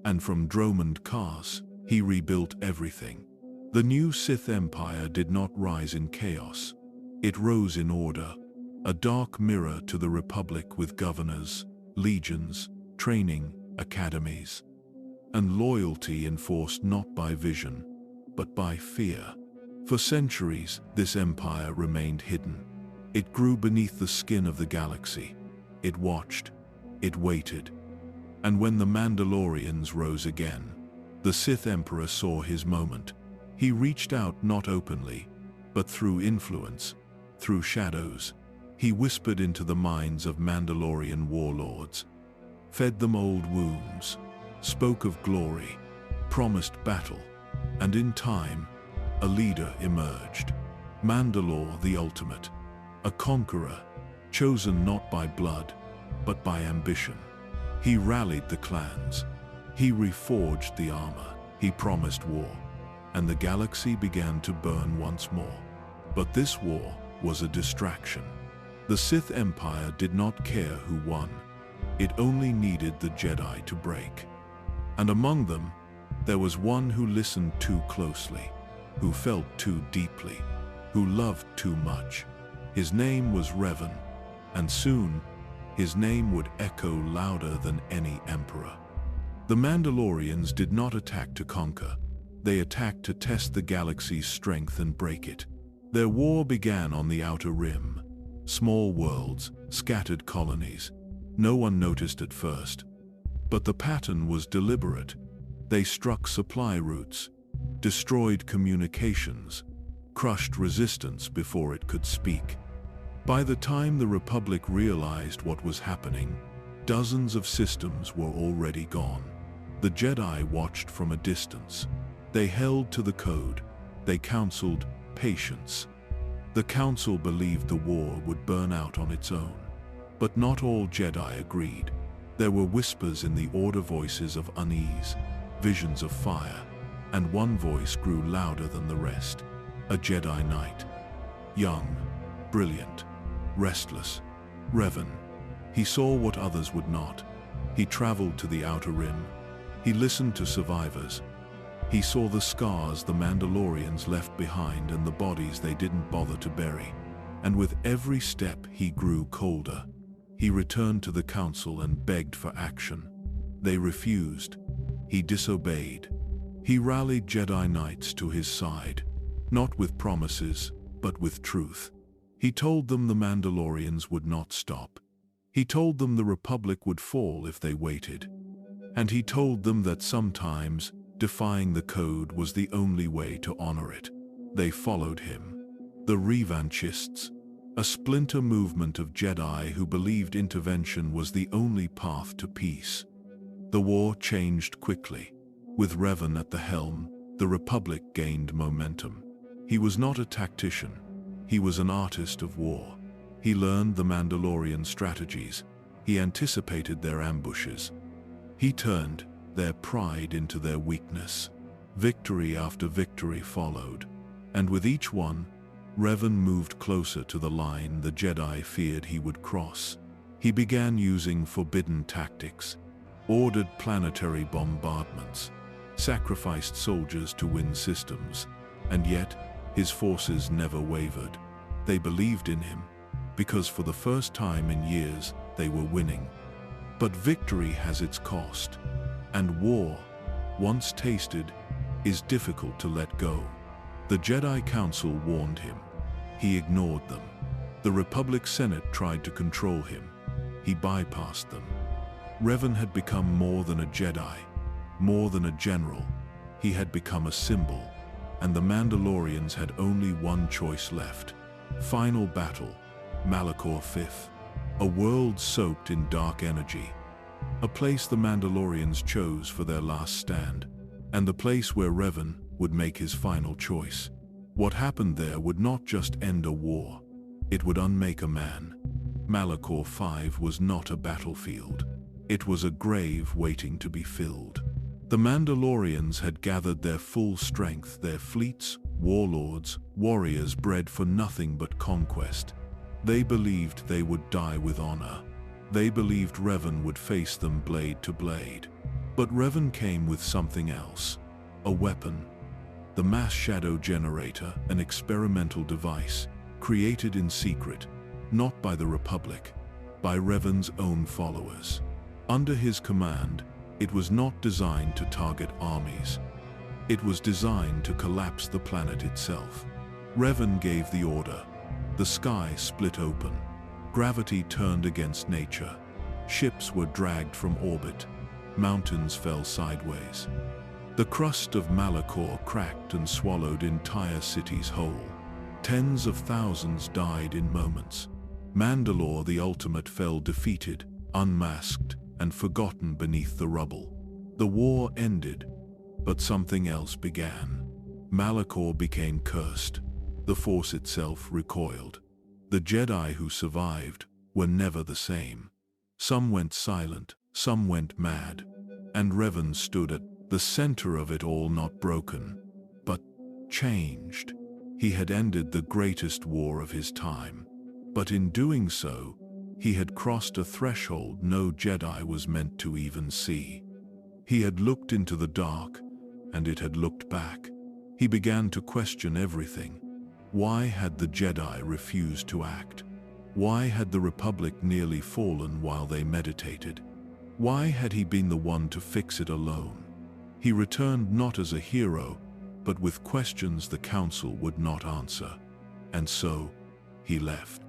Speaker 1: And from Dromund Kaas, he rebuilt everything. The new Sith Empire did not rise in chaos. It rose in order, a dark mirror to the Republic with governors, legions, training, academies, and loyalty enforced not by vision, but by fear. For centuries, this empire remained hidden. It grew beneath the skin of the galaxy. It watched, it waited. And when the Mandalorians rose again, the Sith Emperor saw his moment. He reached out not openly, but through influence, through shadows. He whispered into the minds of Mandalorian warlords, fed them old wounds, spoke of glory, promised battle, and in time, a leader emerged. Mandalore the ultimate, a conqueror, chosen not by blood, but by ambition. He rallied the clans. He reforged the armor. He promised war. And the galaxy began to burn once more. But this war was a distraction. The Sith Empire did not care who won. It only needed the Jedi to break. And among them, there was one who listened too closely, who felt too deeply, who loved too much. His name was Revan, and soon, his name would echo louder than any emperor. The Mandalorians did not attack to conquer. They attacked to test the galaxy's strength and break it. Their war began on the Outer Rim. Small worlds, scattered colonies. No one noticed at first. But the pattern was deliberate. They struck supply routes, destroyed communications, crushed resistance before it could speak. By the time the Republic realized what was happening, dozens of systems were already gone. The Jedi watched from a distance. They held to the code. They counseled patience. The Council believed the war would burn out on its own. But not all Jedi agreed. There were whispers in the Order, voices of unease, visions of fire, and one voice grew louder than the rest. A Jedi Knight. Young, brilliant, restless. Revan. He saw what others would not. He traveled to the Outer Rim. He listened to survivors. He saw the scars the Mandalorians left behind and the bodies they didn't bother to bury. And with every step he grew colder. He returned to the Council and begged for action. They refused. He disobeyed. He rallied Jedi Knights to his side, not with promises, but with truth. He told them the Mandalorians would not stop. He told them the Republic would fall if they waited. And he told them that sometimes defying the code was the only way to honor it. They followed him. The Revanchists, a splinter movement of Jedi who believed intervention was the only path to peace. The war changed quickly. With Revan at the helm, the Republic gained momentum. He was not a tactician. He was an artist of war. He learned the Mandalorian strategies. He anticipated their ambushes. He turned their pride into their weakness. Victory after victory followed. And with each one, Revan moved closer to the line the Jedi feared he would cross. He began using forbidden tactics, ordered planetary bombardments, sacrificed soldiers to win systems, and yet his forces never wavered. They believed in him, because for the first time in years they were winning. But victory has its cost, and war, once tasted, is difficult to let go. The Jedi Council warned him. He ignored them. The Republic Senate tried to control him. He bypassed them. Revan had become more than a Jedi, more than a general. He had become a symbol, and the Mandalorians had only one choice left. Final battle, Malachor V. A world soaked in dark energy. A place the Mandalorians chose for their last stand, and the place where Revan would make his final choice. What happened there would not just end a war, it would unmake a man. Malachor V was not a battlefield. It was a grave waiting to be filled. The Mandalorians had gathered their full strength, their fleets, warlords, warriors bred for nothing but conquest. They believed they would die with honor. They believed Revan would face them blade to blade. But Revan came with something else. A weapon. The Mass Shadow Generator, an experimental device, created in secret, not by the Republic, by Revan's own followers. Under his command, it was not designed to target armies. It was designed to collapse the planet itself. Revan gave the order. The sky split open. Gravity turned against nature. Ships were dragged from orbit. Mountains fell sideways. The crust of Malachor cracked and swallowed entire cities whole. Tens of thousands died in moments. Mandalore the Ultimate fell defeated, unmasked, and forgotten beneath the rubble. The war ended, but something else began. Malachor became cursed. The Force itself recoiled. The Jedi who survived were never the same. Some went silent, some went mad, and Revan stood at the center of it all, not broken, but changed. He had ended the greatest war of his time, but in doing so, he had crossed a threshold no Jedi was meant to even see. He had looked into the dark, and it had looked back. He began to question everything. Why had the Jedi refused to act? Why had the Republic nearly fallen while they meditated? Why had he been the one to fix it alone? He returned not as a hero, but with questions the Council would not answer. And so, he left.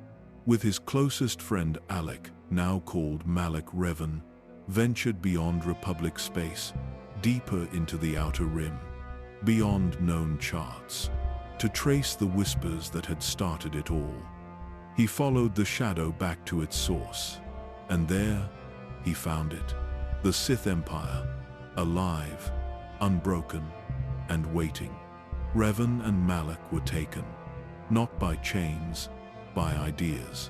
Speaker 1: With his closest friend Alec, now called Malak Revan, ventured beyond Republic space, deeper into the Outer Rim, beyond known charts, to trace the whispers that had started it all. He followed the shadow back to its source, and there he found it, the Sith Empire, alive, unbroken, and waiting. Revan and Malak were taken, not by chains, by ideas.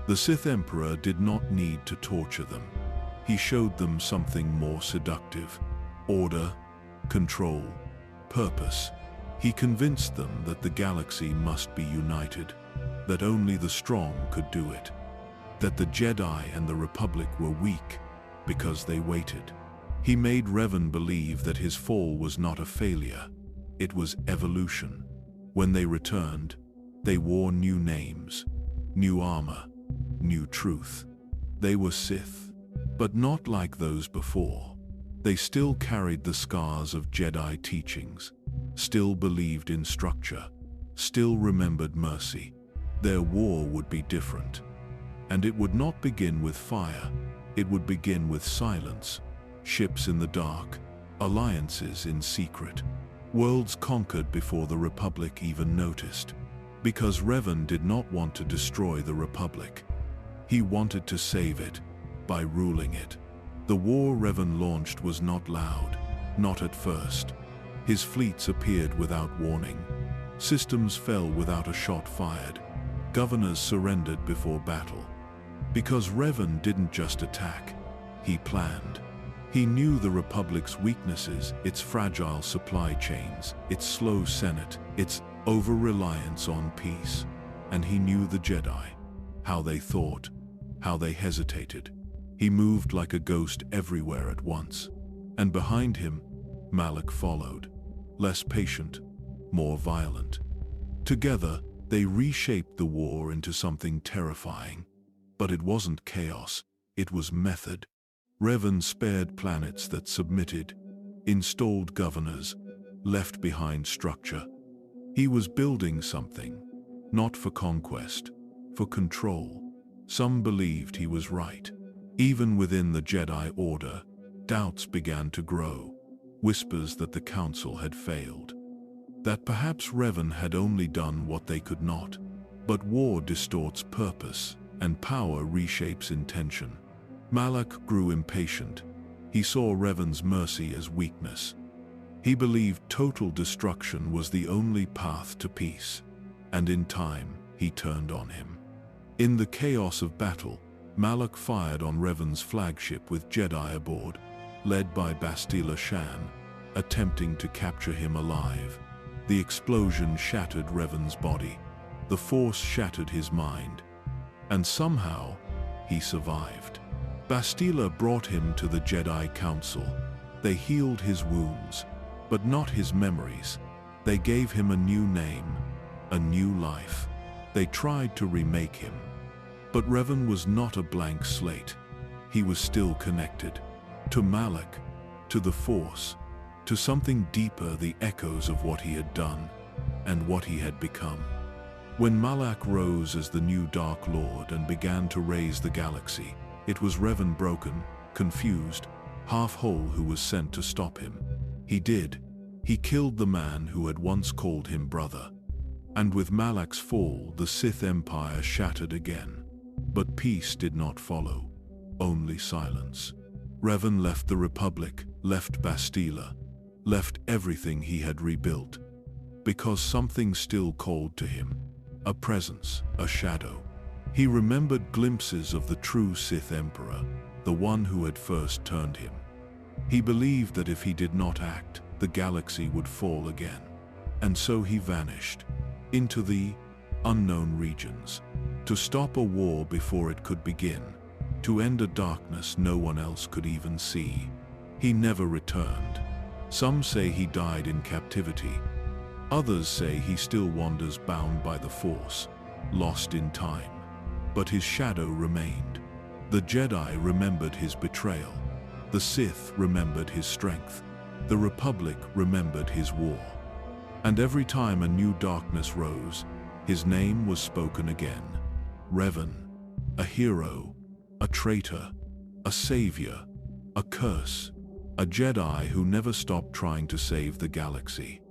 Speaker 1: The Sith Emperor did not need to torture them. He showed them something more seductive: order, control, purpose. He convinced them that the galaxy must be united, that only the strong could do it, that the Jedi and the Republic were weak because they waited. He made Revan believe that his fall was not a failure, it was evolution. When they returned, they wore new names, new armor, new truth. They were Sith, but not like those before. They still carried the scars of Jedi teachings, still believed in structure, still remembered mercy. Their war would be different. And it would not begin with fire, it would begin with silence. Ships in the dark, alliances in secret, worlds conquered before the Republic even noticed. Because Revan did not want to destroy the Republic. He wanted to save it, by ruling it. The war Revan launched was not loud, not at first. His fleets appeared without warning. Systems fell without a shot fired. Governors surrendered before battle. Because Revan didn't just attack, he planned. He knew the Republic's weaknesses, its fragile supply chains, its slow Senate, its over-reliance on peace. And he knew the Jedi, how they thought, how they hesitated. He moved like a ghost everywhere at once. And behind him, Malak followed, less patient, more violent. Together, they reshaped the war into something terrifying. But it wasn't chaos, it was method. Revan spared planets that submitted, installed governors, left behind structure. He was building something, not for conquest, for control. Some believed he was right. Even within the Jedi Order, doubts began to grow, whispers that the Council had failed. That perhaps Revan had only done what they could not. But war distorts purpose, and power reshapes intention. Malak grew impatient. He saw Revan's mercy as weakness. He believed total destruction was the only path to peace. And in time, he turned on him. In the chaos of battle, Malak fired on Revan's flagship with Jedi aboard, led by Bastila Shan, attempting to capture him alive. The explosion shattered Revan's body. The Force shattered his mind. And somehow, he survived. Bastila brought him to the Jedi Council. They healed his wounds, but not his memories. They gave him a new name, a new life. They tried to remake him. But Revan was not a blank slate. He was still connected. To Malak, to the Force, to something deeper, the echoes of what he had done, and what he had become. When Malak rose as the new Dark Lord and began to raise the galaxy, it was Revan, broken, confused, half-whole, who was sent to stop him. He did. He killed the man who had once called him brother. And with Malak's fall, the Sith Empire shattered again. But peace did not follow, only silence. Revan left the Republic, left Bastila, left everything he had rebuilt. Because something still called to him. A presence, a shadow. He remembered glimpses of the true Sith Emperor, the one who had first turned him. He believed that if he did not act, the galaxy would fall again. And so he vanished, into the unknown regions, to stop a war before it could begin, to end a darkness no one else could even see. He never returned. Some say he died in captivity. Others say he still wanders bound by the Force, lost in time. But his shadow remained. The Jedi remembered his betrayal. The Sith remembered his strength. The Republic remembered his war. And every time a new darkness rose, His name was spoken again. Revan, a hero, a traitor, a savior, a curse, a Jedi who never stopped trying to save the galaxy.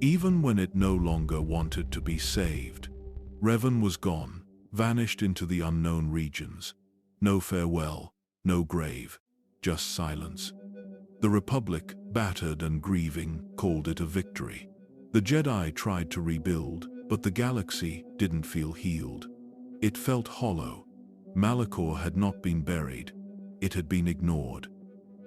Speaker 1: Even when it no longer wanted to be saved, Revan was gone, vanished into the unknown regions. No farewell, no grave, just silence. The Republic, battered and grieving, called it a victory. The Jedi tried to rebuild, but the galaxy didn't feel healed. It felt hollow. Malachor had not been buried, it had been ignored.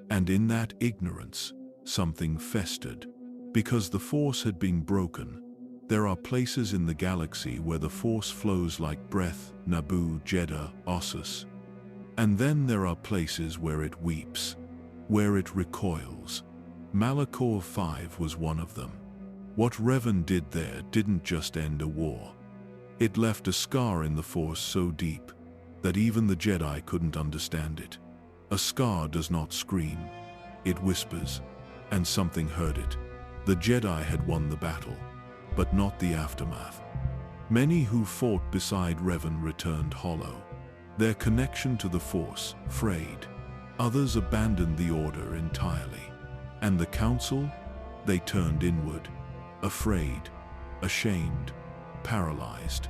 Speaker 1: And in that ignorance, something festered. Because the Force had been broken, there are places in the galaxy where the Force flows like breath, Naboo, Jeddah, Ossus. And then there are places where it weeps, where it recoils. Malachor 5 was one of them. What Revan did there didn't just end a war. It left a scar in the Force so deep that even the Jedi couldn't understand it. A scar does not scream, it whispers, and something heard it. The Jedi had won the battle, but not the aftermath. Many who fought beside Revan returned hollow, their connection to the Force frayed. Others abandoned the Order entirely. And the Council? They turned inward, afraid, ashamed, paralyzed.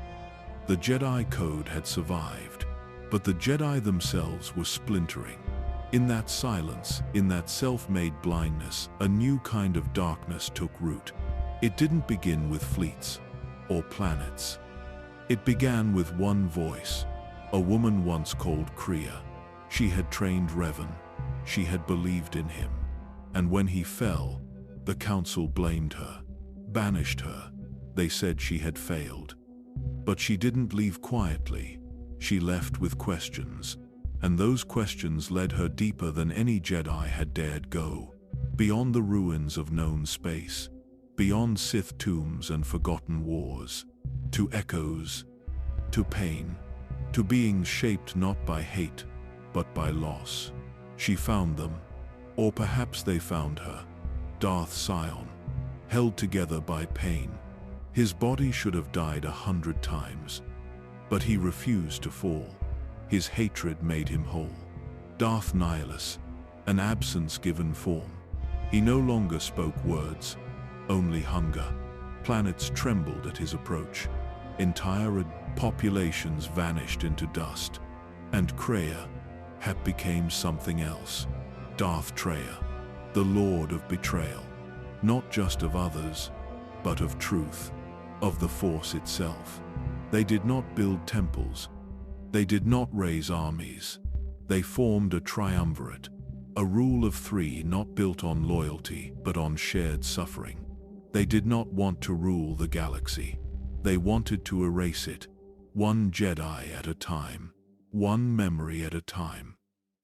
Speaker 1: The Jedi Code had survived, but the Jedi themselves were splintering. In that silence, in that self-made blindness, a new kind of darkness took root. It didn't begin with fleets or planets. It began with one voice, a woman once called Kriya. She had trained Revan. She had believed in him. And when he fell, the Council blamed her, banished her. They said she had failed. But she didn't leave quietly. She left with questions. And those questions led her deeper than any Jedi had dared go, beyond the ruins of known space, beyond Sith tombs and forgotten wars, to echoes, to pain, to beings shaped not by hate, but by loss. She found them, or perhaps they found her. Darth Sion, held together by pain. His body should have died 100 times, but he refused to fall. His hatred made him whole. Darth Nihilus, an absence given form. He no longer spoke words, only hunger. Planets trembled at his approach. Entire populations vanished into dust. And Kreia had became something else. Darth Treya, the Lord of betrayal. Not just of others, but of truth, of the Force itself. They did not build temples. They did not raise armies. They formed a triumvirate, a rule of three not built on loyalty but on shared suffering. They did not want to rule the galaxy. They wanted to erase it, one Jedi at a time, one memory at a time,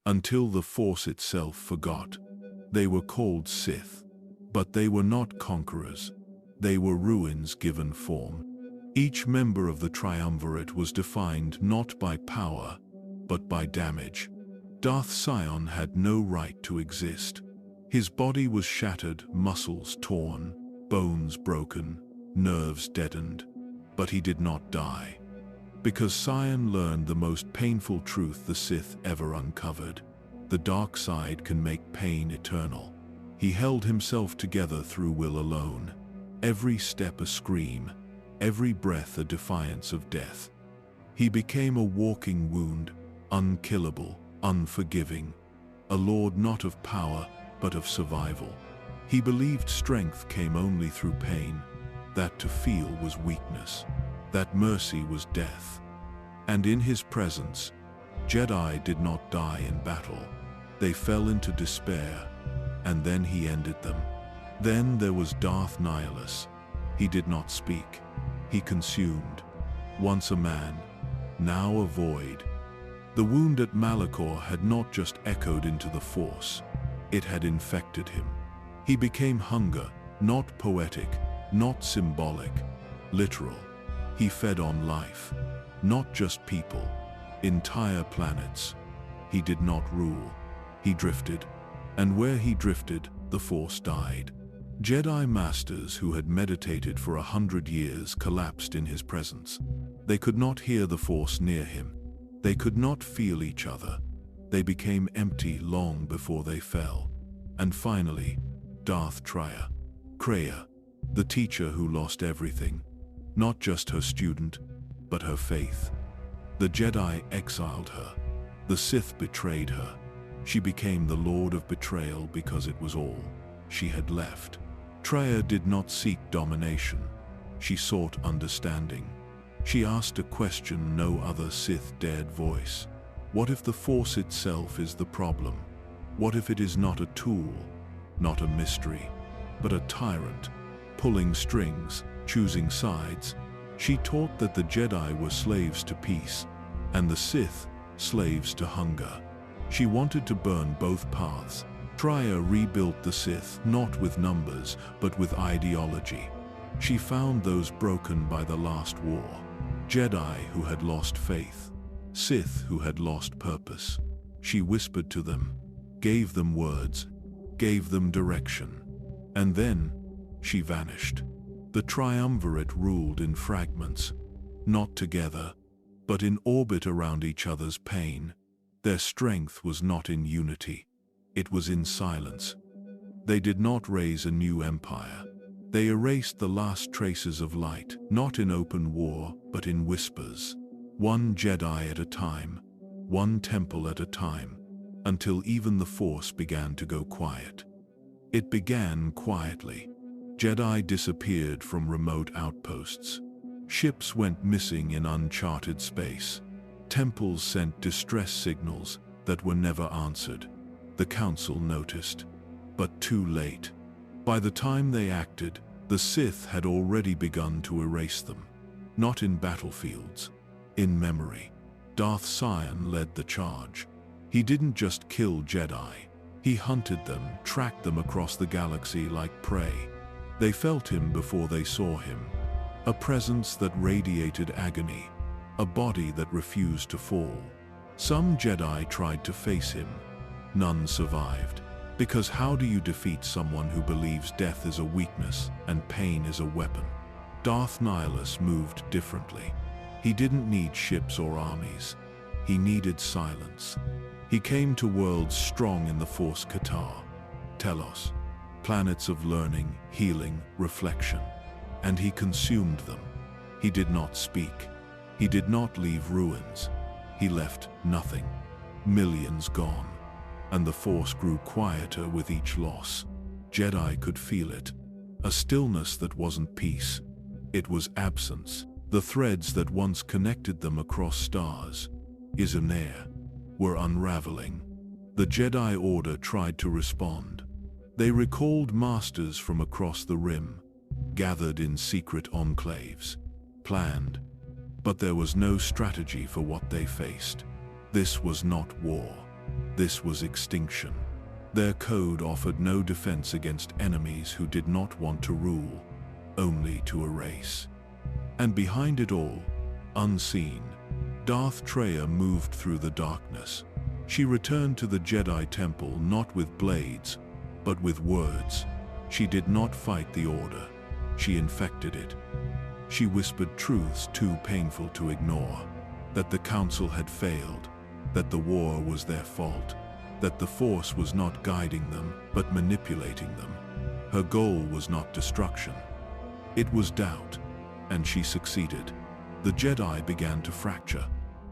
Speaker 1: until the Force itself forgot. They were called Sith, but they were not conquerors. They were ruins given form. Each member of the Triumvirate was defined not by power, but by damage. Darth Sion had no right to exist. His body was shattered, muscles torn, bones broken, nerves deadened. But he did not die. Because Sion learned the most painful truth the Sith ever uncovered. The dark side can make pain eternal. He held himself together through will alone. Every step a scream. Every breath a defiance of death. He became a walking wound, unkillable, unforgiving, a lord not of power, but of survival. He believed strength came only through pain, that to feel was weakness, that mercy was death. And in his presence, Jedi did not die in battle. They fell into despair, and then he ended them. Then there was Darth Nihilus. He did not speak. He consumed. Once a man, now a void. The wound at Malachor had not just echoed into the Force, it had infected him. He became hunger, not poetic, not symbolic, literal. He fed on life, not just people, entire planets. He did not rule. He drifted, and where he drifted, the Force died. Jedi masters who had meditated for 100 years collapsed in his presence. They could not hear the Force near him. They could not feel each other. They became empty long before they fell. And finally, Darth Kreia, the teacher who lost everything, not just her student, but her faith. The Jedi exiled her. The Sith betrayed her. She became the Lord of Betrayal because it was all she had left. Kreia did not seek domination. She sought understanding. She asked a question no other Sith dared voice. What if the Force itself is the problem? What if it is not a tool, not a mystery, but a tyrant, pulling strings, choosing sides? She taught that the Jedi were slaves to peace, and the Sith, slaves to hunger. She wanted to burn both paths. Kreia rebuilt the Sith not with numbers, but with ideology. She found those broken by the last war. Jedi who had lost faith. Sith who had lost purpose. She whispered to them, gave them words, gave them direction. And then, she vanished. The Triumvirate ruled in fragments, not together, but in orbit around each other's pain. Their strength was not in unity. It was in silence. They did not raise a new empire. They erased the last traces of light, not in open war, but in whispers. One Jedi at a time, one temple at a time, until even the Force began to go quiet. It began quietly. Jedi disappeared from remote outposts. Ships went missing in uncharted space. Temples sent distress signals that were never answered. The Council noticed, but too late. By the time they acted, the Sith had already begun to erase them. Not in battlefields, in memory. Darth Sion led the charge. He didn't just kill Jedi. He hunted them, tracked them across the galaxy like prey. They felt him before they saw him. A presence that radiated agony. A body that refused to fall. Some Jedi tried to face him. None survived. Because how do you defeat someone who believes death is a weakness and pain is a weapon? Darth Nihilus moved differently. He didn't need ships or armies. He needed silence. He came to worlds strong in the Force Qatar, Telos, planets of learning, healing, reflection. And he consumed them. He did not speak. He did not leave ruins. He left nothing. Millions gone. And the Force grew quieter with each loss. Jedi could feel it. A stillness that wasn't peace. It was absence. The threads that once connected them across stars, Izunair, were unraveling. The Jedi Order tried to respond. They recalled masters from across the rim, gathered in secret enclaves, planned. But there was no strategy for what they faced. This was not war. This was extinction. Their code offered no defense against enemies who did not want to rule, only to erase. And behind it all, unseen, Darth Kreia moved through the darkness. She returned to the Jedi Temple not with blades, but with words. She did not fight the Order. She infected it. She whispered truths too painful to ignore. That the Council had failed. That the war was their fault. That the Force was not guiding them, but manipulating them. Her goal was not destruction. It was doubt. And she succeeded. The Jedi began to fracture.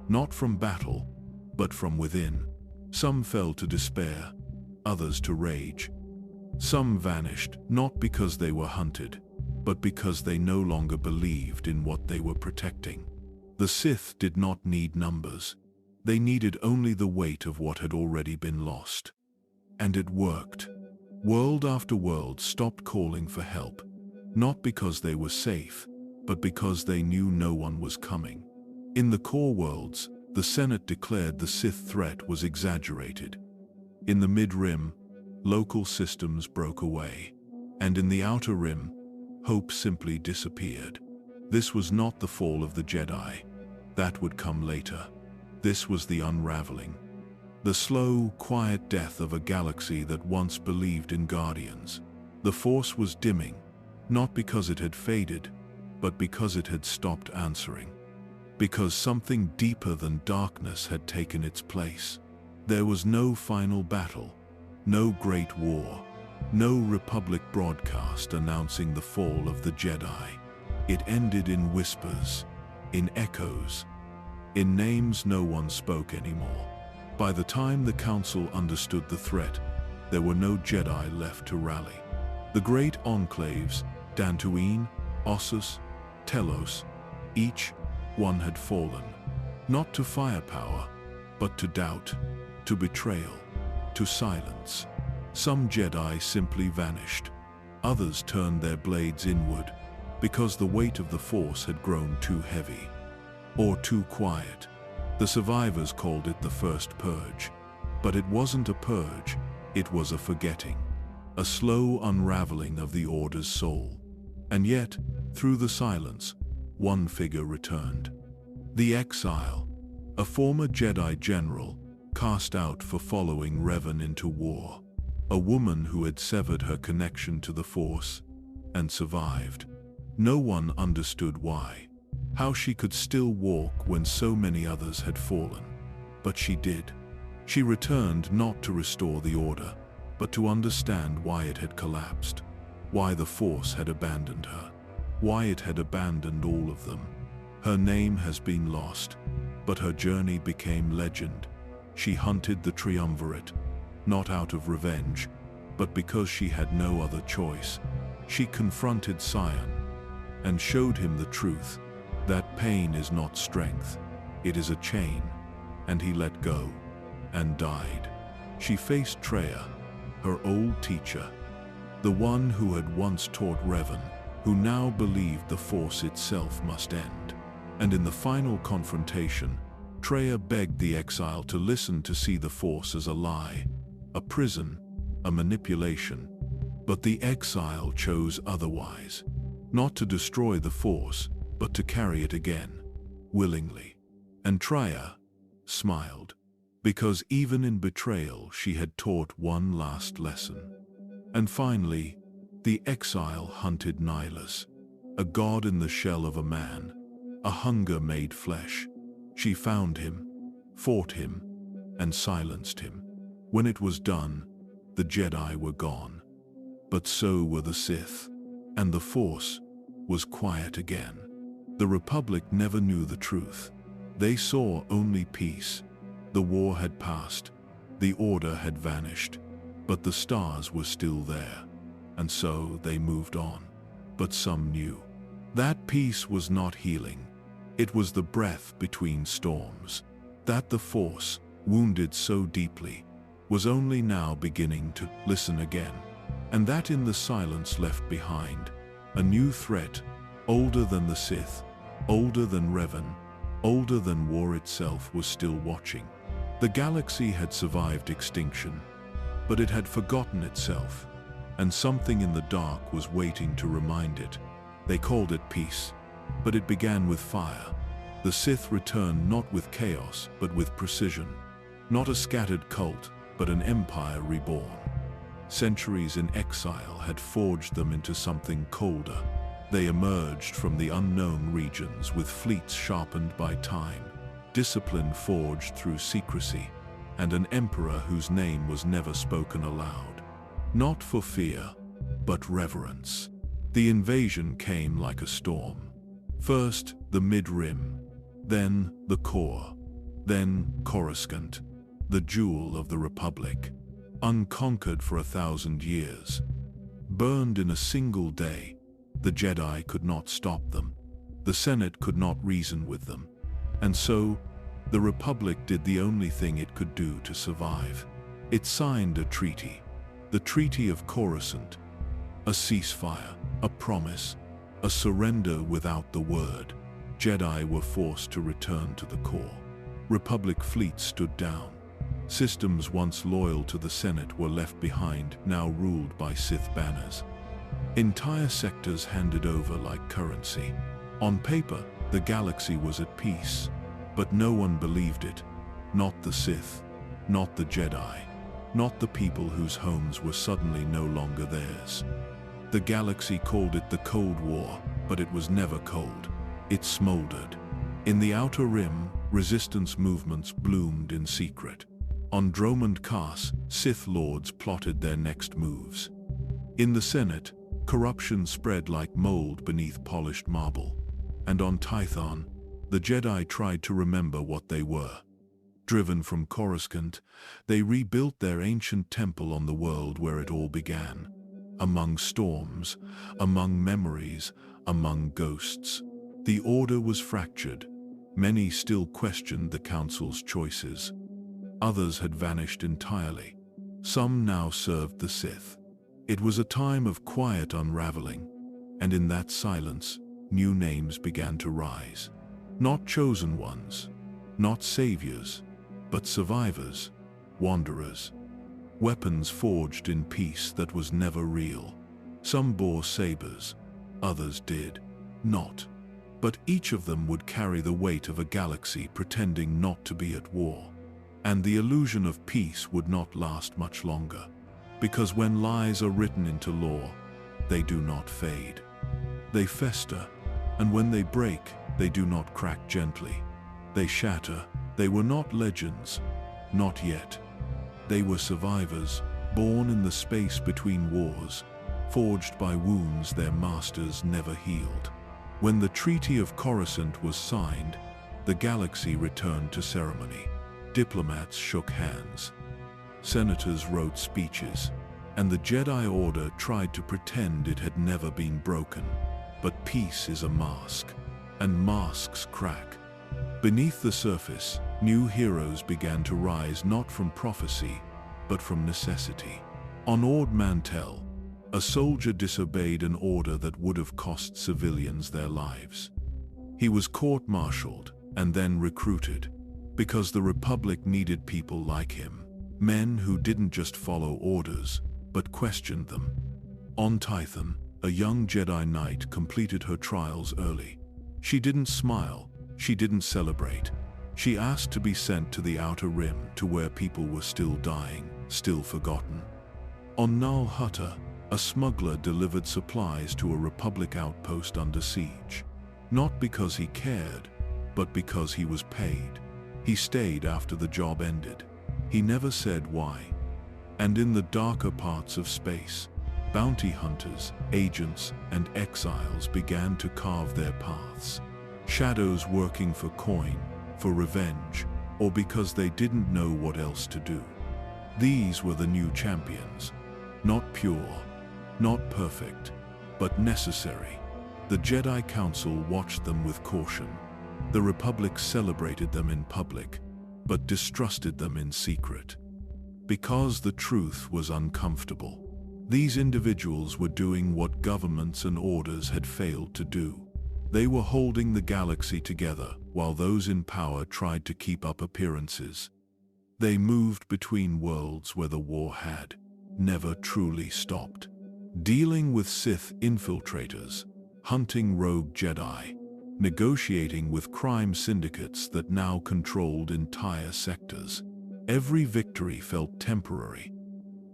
Speaker 1: Not from battle, but from within. Some fell to despair. Others to rage. Some vanished, not because they were hunted, but because they no longer believed in what they were protecting. The Sith did not need numbers. They needed only the weight of what had already been lost. And it worked. World after world stopped calling for help, not because they were safe, but because they knew no one was coming. In the core worlds, the Senate declared the Sith threat was exaggerated. In the mid-rim, local systems broke away. And in the outer rim, hope simply disappeared. This was not the fall of the Jedi. That would come later. This was the unraveling. The slow, quiet death of a galaxy that once believed in guardians. The Force was dimming, not because it had faded, but because it had stopped answering. Because something deeper than darkness had taken its place. There was no final battle, no great war, no Republic broadcast announcing the fall of the Jedi. It ended in whispers, in echoes, in names no one spoke anymore. By the time the Council understood the threat, there were no Jedi left to rally. The great enclaves, Dantooine, Ossus, Telos, each one had fallen, not to firepower, but to doubt, to betrayal, to silence. Some Jedi simply vanished. Others turned their blades inward, because the weight of the Force had grown too heavy, or too quiet. The survivors called it the First Purge. But it wasn't a purge, it was a forgetting, a slow unraveling of the Order's soul. And yet, through the silence, one figure returned. The Exile, a former Jedi general, cast out for following Revan into war. A woman who had severed her connection to the Force and survived. No one understood why, how she could still walk when so many others had fallen. But she did. She returned not to restore the Order, but to understand why it had collapsed, why the Force had abandoned her, why it had abandoned all of them. Her name has been lost, but her journey became legend. She hunted the Triumvirate, not out of revenge, but because she had no other choice. She confronted Sion and showed him the truth, that pain is not strength, it is a chain, and he let go and died. She faced Traya, her old teacher, the one who had once taught Revan, who now believed the Force itself must end. And in the final confrontation, Traya begged the Exile to listen, to see the Force as a lie, a prison, a manipulation. But the Exile chose otherwise, not to destroy the Force, but to carry it again, willingly. And Traya smiled, because even in betrayal she had taught one last lesson. And finally, the Exile hunted Nihilus, a god in the shell of a man, a hunger made flesh. She found him, fought him, and silenced him. When it was done, the Jedi were gone. But so were the Sith, and the Force was quiet again. The Republic never knew the truth. They saw only peace. The war had passed, the Order had vanished, but the stars were still there, and so they moved on. But some knew. That peace was not healing. It was the breath between storms. That the Force, wounded so deeply, was only now beginning to listen again. And that in the silence left behind, a new threat, older than the Sith, older than Revan, older than war itself, was still watching. The galaxy had survived extinction, but it had forgotten itself, and something in the dark was waiting to remind it. They called it peace, but it began with fire. The Sith returned not with chaos, but with precision. Not a scattered cult, but an empire reborn. Centuries in exile had forged them into something colder. They emerged from the unknown regions with fleets sharpened by time, discipline forged through secrecy, and an emperor whose name was never spoken aloud. Not for fear, but reverence. The invasion came like a storm. First, the mid-rim, then the core, then Coruscant, the jewel of the Republic, unconquered for 1,000 years. Burned in a single day, the Jedi could not stop them. The Senate could not reason with them. And so, the Republic did the only thing it could do to survive. It signed a treaty, the Treaty of Coruscant, a ceasefire, a promise, a surrender without the word. Jedi were forced to return to the core. Republic fleets stood down. Systems once loyal to the Senate were left behind, now ruled by Sith banners. Entire sectors handed over like currency. On paper, the galaxy was at peace, but no one believed it. Not the Sith, not the Jedi, not the people whose homes were suddenly no longer theirs. The galaxy called it the Cold War, but it was never cold. It smoldered. In the Outer Rim, resistance movements bloomed in secret. On Dromund Kaas, Sith lords plotted their next moves. In the Senate, corruption spread like mold beneath polished marble. And on Tython, the Jedi tried to remember what they were. Driven from Coruscant, they rebuilt their ancient temple on the world where it all began. Among storms, among memories, among ghosts. The order was fractured. Many still questioned the Council's choices. Others had vanished entirely. Some now served the Sith. It was a time of quiet unraveling, and in that silence, new names began to rise. Not chosen ones, not saviors, but survivors, wanderers. Weapons forged in peace that was never real. Some bore sabers, others did not. But each of them would carry the weight of a galaxy pretending not to be at war. And the illusion of peace would not last much longer. Because when lies are written into law, they do not fade. They fester, and when they break, they do not crack gently. They shatter. They were not legends, not yet. They were survivors, born in the space between wars, forged by wounds their masters never healed. When the Treaty of Coruscant was signed, the galaxy returned to ceremony. Diplomats shook hands. Senators wrote speeches, and the Jedi Order tried to pretend it had never been broken. But peace is a mask, and masks crack. Beneath the surface, new heroes began to rise not from prophecy, but from necessity. On Ord Mantell, a soldier disobeyed an order that would have cost civilians their lives. He was court-martialed and then recruited, because the Republic needed people like him, men who didn't just follow orders, but questioned them. On Tython, a young Jedi Knight completed her trials early. She didn't smile, she didn't celebrate. She asked to be sent to the Outer Rim, to where people were still dying, still forgotten. On Nal Hutta, a smuggler delivered supplies to a Republic outpost under siege. Not because he cared, but because he was paid. He stayed after the job ended. He never said why. And in the darker parts of space, bounty hunters, agents, and exiles began to carve their paths. Shadows working for coin, for revenge, or because they didn't know what else to do. These were the new champions. Not pure, not perfect, but necessary. The Jedi Council watched them with caution. The Republic celebrated them in public, but distrusted them in secret. Because the truth was uncomfortable. These individuals were doing what governments and orders had failed to do. They were holding the galaxy together while those in power tried to keep up appearances. They moved between worlds where the war had never truly stopped. Dealing with Sith infiltrators, hunting rogue Jedi, negotiating with crime syndicates that now controlled entire sectors. Every victory felt temporary.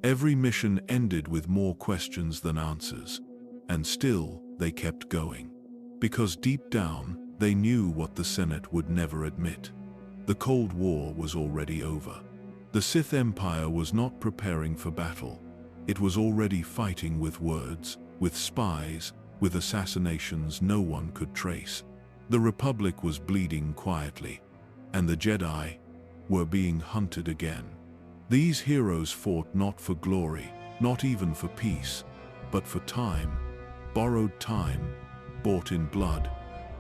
Speaker 1: Every mission ended with more questions than answers. And still, they kept going. Because deep down, they knew what the Senate would never admit. The Cold War was already over. The Sith Empire was not preparing for battle. It was already fighting with words, with spies, with assassinations no one could trace. The Republic was bleeding quietly, and the Jedi were being hunted again. These heroes fought not for glory, not even for peace, but for time, borrowed time, bought in blood,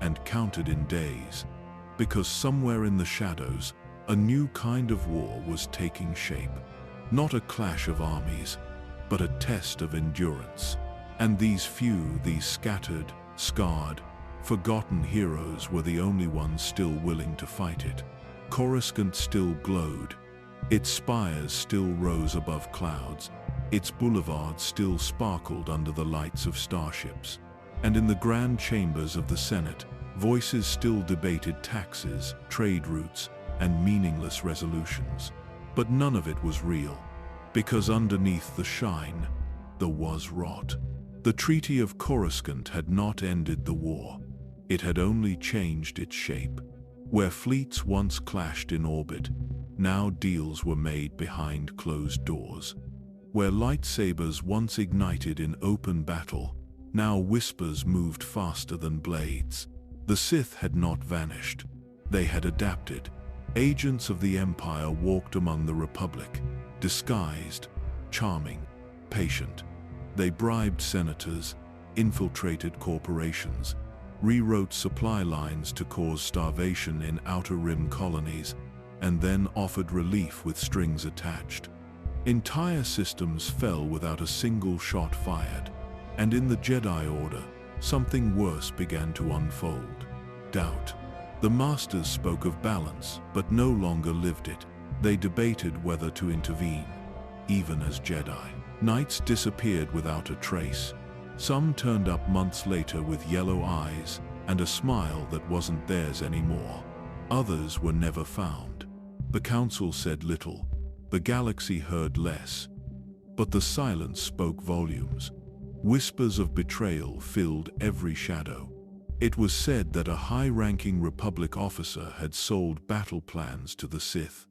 Speaker 1: and counted in days, because somewhere in the shadows, a new kind of war was taking shape. Not a clash of armies, but a test of endurance. And these few, these scattered, scarred, forgotten heroes were the only ones still willing to fight it. Coruscant still glowed. Its spires still rose above clouds. Its boulevards still sparkled under the lights of starships. And in the grand chambers of the Senate, voices still debated taxes, trade routes, and meaningless resolutions. But none of it was real. Because underneath the shine, there was rot. The Treaty of Coruscant had not ended the war. It had only changed its shape. Where fleets once clashed in orbit, now deals were made behind closed doors. Where lightsabers once ignited in open battle, now whispers moved faster than blades. The Sith had not vanished. They had adapted. Agents of the Empire walked among the Republic, disguised, charming, patient. They bribed senators, infiltrated corporations, rewrote supply lines to cause starvation in Outer Rim colonies, and then offered relief with strings attached. Entire systems fell without a single shot fired, and in the Jedi Order, something worse began to unfold. Doubt. The Masters spoke of balance, but no longer lived it. They debated whether to intervene, even as Jedi. Knights disappeared without a trace. Some turned up months later with yellow eyes and a smile that wasn't theirs anymore. Others were never found. The Council said little. The galaxy heard less. But the silence spoke volumes. Whispers of betrayal filled every shadow. It was said that a high-ranking Republic officer had sold battle plans to the Sith.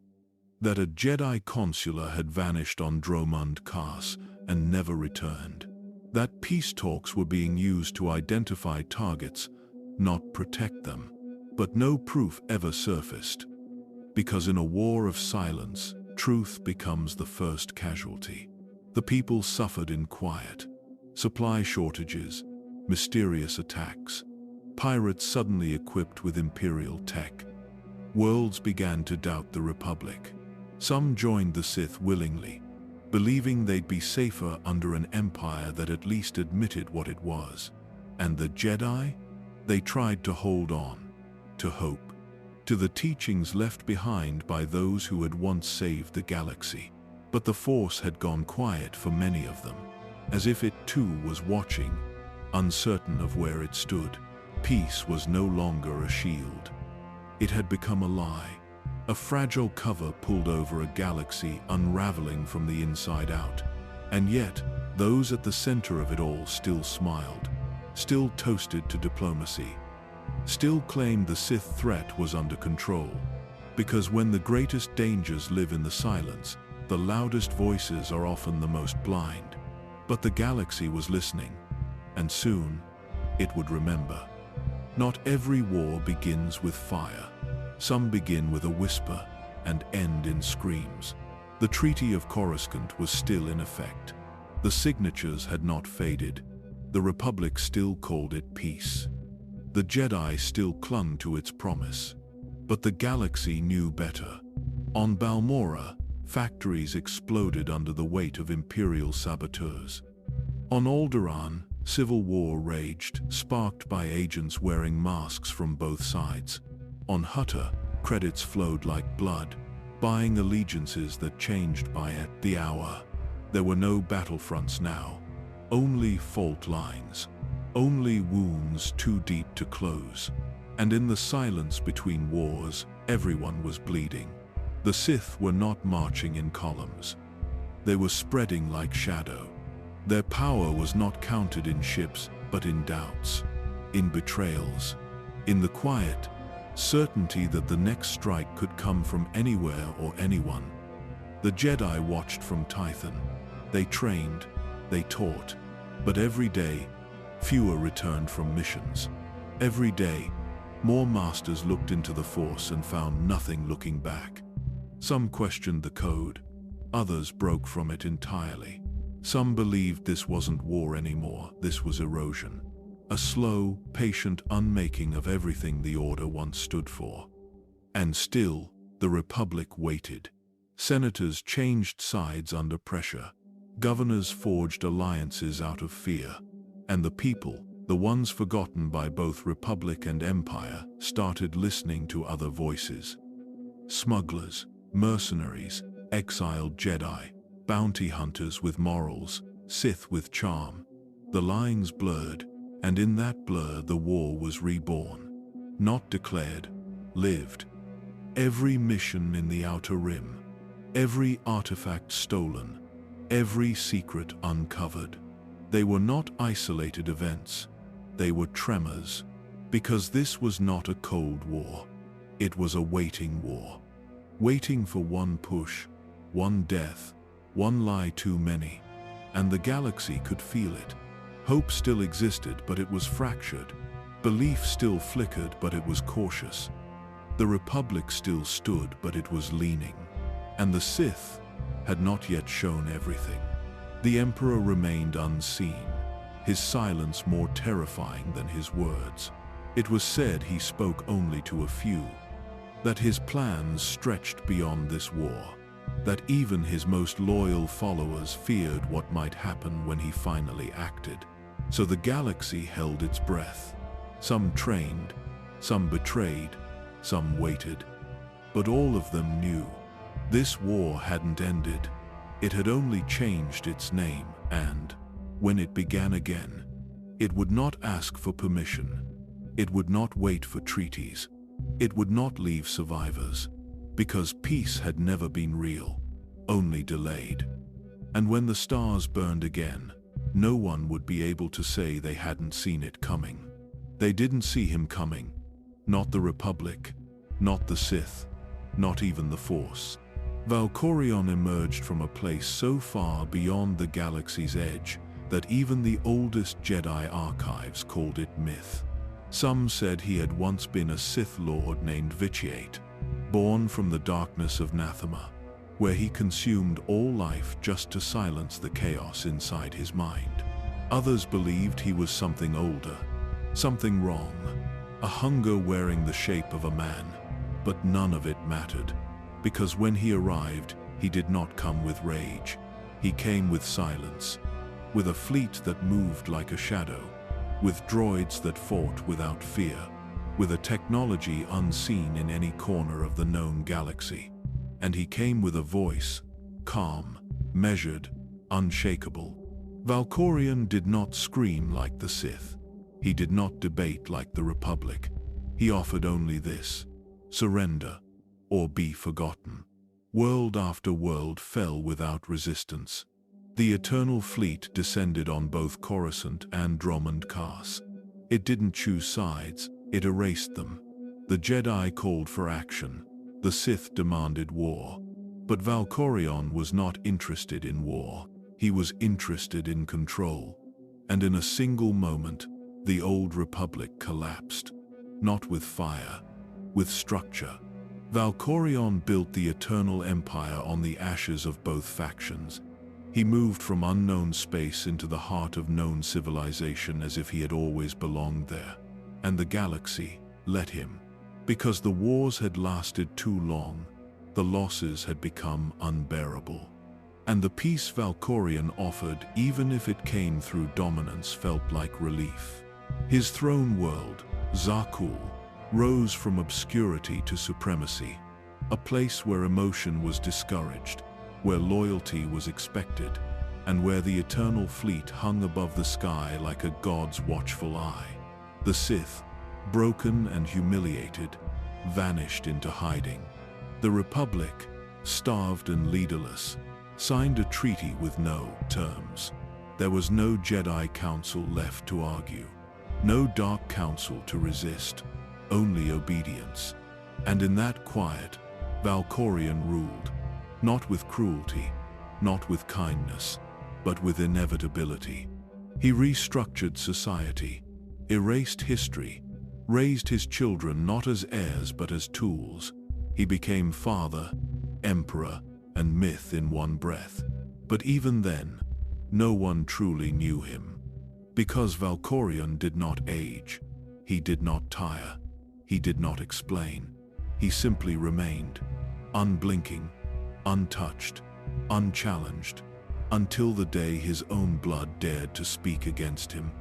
Speaker 1: That a Jedi consular had vanished on Dromund Kaas and never returned. That peace talks were being used to identify targets, not protect them. But no proof ever surfaced. Because in a war of silence, truth becomes the first casualty. The people suffered in quiet. Supply shortages, mysterious attacks, pirates suddenly equipped with Imperial tech. Worlds began to doubt the Republic. Some joined the Sith willingly, believing they'd be safer under an empire that at least admitted what it was. And the Jedi? They tried to hold on, to hope, to the teachings left behind by those who had once saved the galaxy. But the Force had gone quiet for many of them, as if it too was watching, uncertain of where it stood. Peace was no longer a shield. It had become a lie, a fragile cover pulled over a galaxy unraveling from the inside out. And yet, those at the center of it all still smiled, still toasted to diplomacy, still claimed the Sith threat was under control. Because when the greatest dangers live in the silence, the loudest voices are often the most blind. But the galaxy was listening, and soon, it would remember. Not every war begins with fire. Some begin with a whisper and end in screams. The Treaty of Coruscant was still in effect. The signatures had not faded. The Republic still called it peace. The Jedi still clung to its promise. But the galaxy knew better. On Balmorra, factories exploded under the weight of Imperial saboteurs. On Alderaan, civil war raged, sparked by agents wearing masks from both sides. On Hutta, credits flowed like blood, buying allegiances that changed by the hour. There were no battlefronts now, only fault lines, only wounds too deep to close. And in the silence between wars, everyone was bleeding. The Sith were not marching in columns. They were spreading like shadow. Their power was not counted in ships, but in doubts, in betrayals, in the quiet certainty that the next strike could come from anywhere or anyone. The Jedi watched from Tython. They trained, they taught, but every day, fewer returned from missions. Every day, more masters looked into the Force and found nothing looking back. Some questioned the code, others broke from it entirely. Some believed this wasn't war anymore, this was erosion. A slow, patient unmaking of everything the Order once stood for. And still, the Republic waited. Senators changed sides under pressure. Governors forged alliances out of fear. And the people, the ones forgotten by both Republic and Empire, started listening to other voices. Smugglers, mercenaries, exiled Jedi, bounty hunters with morals, Sith with charm. The lines blurred, and in that blur the war was reborn. Not declared, lived. Every mission in the Outer Rim, every artifact stolen, every secret uncovered. They were not isolated events. They were tremors. Because this was not a Cold War. It was a waiting war. Waiting for one push, one death, one lie too many. And the galaxy could feel it. Hope still existed, but it was fractured. Belief still flickered, but it was cautious. The Republic still stood, but it was leaning. And the Sith had not yet shown everything. The Emperor remained unseen, his silence more terrifying than his words. It was said he spoke only to a few, that his plans stretched beyond this war, that even his most loyal followers feared what might happen when he finally acted. So the galaxy held its breath. Some trained, some betrayed, some waited. But all of them knew this war hadn't ended. It had only changed its name, and when it began again, it would not ask for permission. It would not wait for treaties. It would not leave survivors, because peace had never been real, only delayed. And when the stars burned again, no one would be able to say they hadn't seen it coming. They didn't see him coming. Not the Republic, not the Sith, not even the Force. Valkorion emerged from a place so far beyond the galaxy's edge that even the oldest Jedi archives called it myth. Some said he had once been a Sith Lord named Vitiate, born from the darkness of Nathema, where he consumed all life just to silence the chaos inside his mind. Others believed he was something older, something wrong, a hunger wearing the shape of a man, but none of it mattered, because when he arrived, he did not come with rage. He came with silence, with a fleet that moved like a shadow, with droids that fought without fear, with a technology unseen in any corner of the known galaxy. And he came with a voice, calm, measured, unshakable. Valkorion did not scream like the Sith. He did not debate like the Republic. He offered only this: surrender, or be forgotten. World after world fell without resistance. The Eternal Fleet descended on both Coruscant and Dromund Kaas. It didn't choose sides, it erased them. The Jedi called for action. The Sith demanded war. But Valkorion was not interested in war. He was interested in control. And in a single moment, the old Republic collapsed. Not with fire, with structure. Valkorion built the Eternal Empire on the ashes of both factions. He moved from unknown space into the heart of known civilization as if he had always belonged there. And the galaxy let him. Because the wars had lasted too long, the losses had become unbearable. And the peace Valkorion offered, even if it came through dominance, felt like relief. His throne world, Zakuul, rose from obscurity to supremacy, a place where emotion was discouraged, where loyalty was expected, and where the Eternal Fleet hung above the sky like a god's watchful eye. The Sith, broken and humiliated, vanished into hiding. The Republic, starved and leaderless, signed a treaty with no terms. There was no Jedi Council left to argue, no Dark Council to resist, only obedience. And in that quiet, Valkorion ruled, not with cruelty, not with kindness, but with inevitability. He restructured society, erased history, raised his children not as heirs but as tools. He became father, emperor, and myth in one breath. But even then, no one truly knew him. Because Valkorion did not age, he did not tire, he did not explain. He simply remained, unblinking, untouched, unchallenged, until the day his own blood dared to speak against him.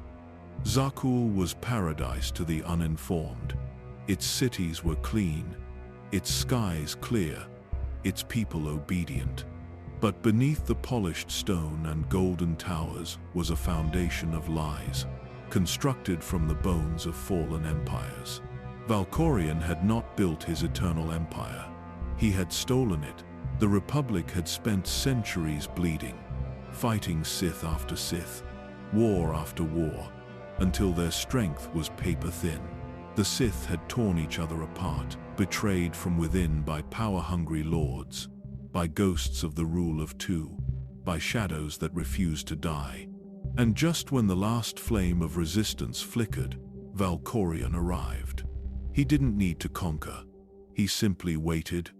Speaker 1: Zakuul was paradise to the uninformed. Its cities were clean, its skies clear, its people obedient. But beneath the polished stone and golden towers was a foundation of lies, constructed from the bones of fallen empires. Valkorion had not built his eternal empire. He had stolen it. The Republic had spent centuries bleeding. fighting Sith after Sith, war after war, until their strength was paper-thin. The Sith had torn each other apart, betrayed from within by power-hungry lords, by ghosts of the rule of two, by shadows that refused to die. And just when the last flame of resistance flickered, Valkorion arrived. He didn't need to conquer. He simply waited,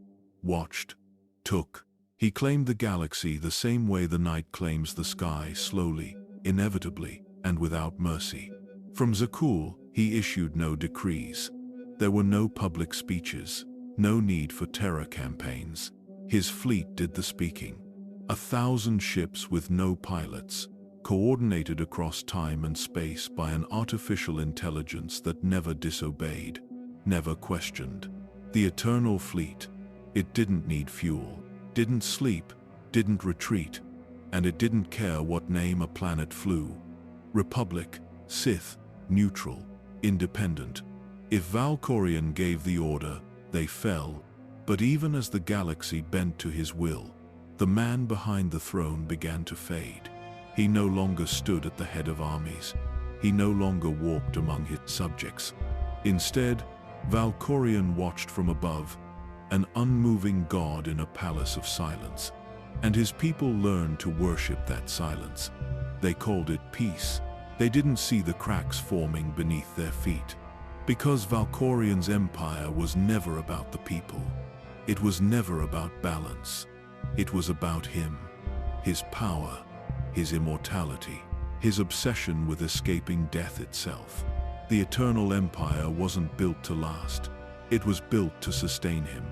Speaker 1: watched, took. He claimed the galaxy the same way the night claims the sky, slowly, inevitably, and without mercy. From Zakul, he issued no decrees. There were no public speeches, no need for terror campaigns. His fleet did the speaking. 1,000 ships with no pilots, coordinated across time and space by an artificial intelligence that never disobeyed, never questioned. The Eternal Fleet. It didn't need fuel, didn't sleep, didn't retreat, and it didn't care what name a planet flew. Republic, Sith, neutral, independent. If Valkorion gave the order, they fell. But even as the galaxy bent to his will, the man behind the throne began to fade. He no longer stood at the head of armies. He no longer walked among his subjects. Instead, Valkorion watched from above, an unmoving god in a palace of silence. And his people learned to worship that silence. They called it peace. They didn't see the cracks forming beneath their feet. Because Valkorion's empire was never about the people. It was never about balance. It was about him, his power, his immortality, his obsession with escaping death itself. The Eternal Empire wasn't built to last. It was built to sustain him.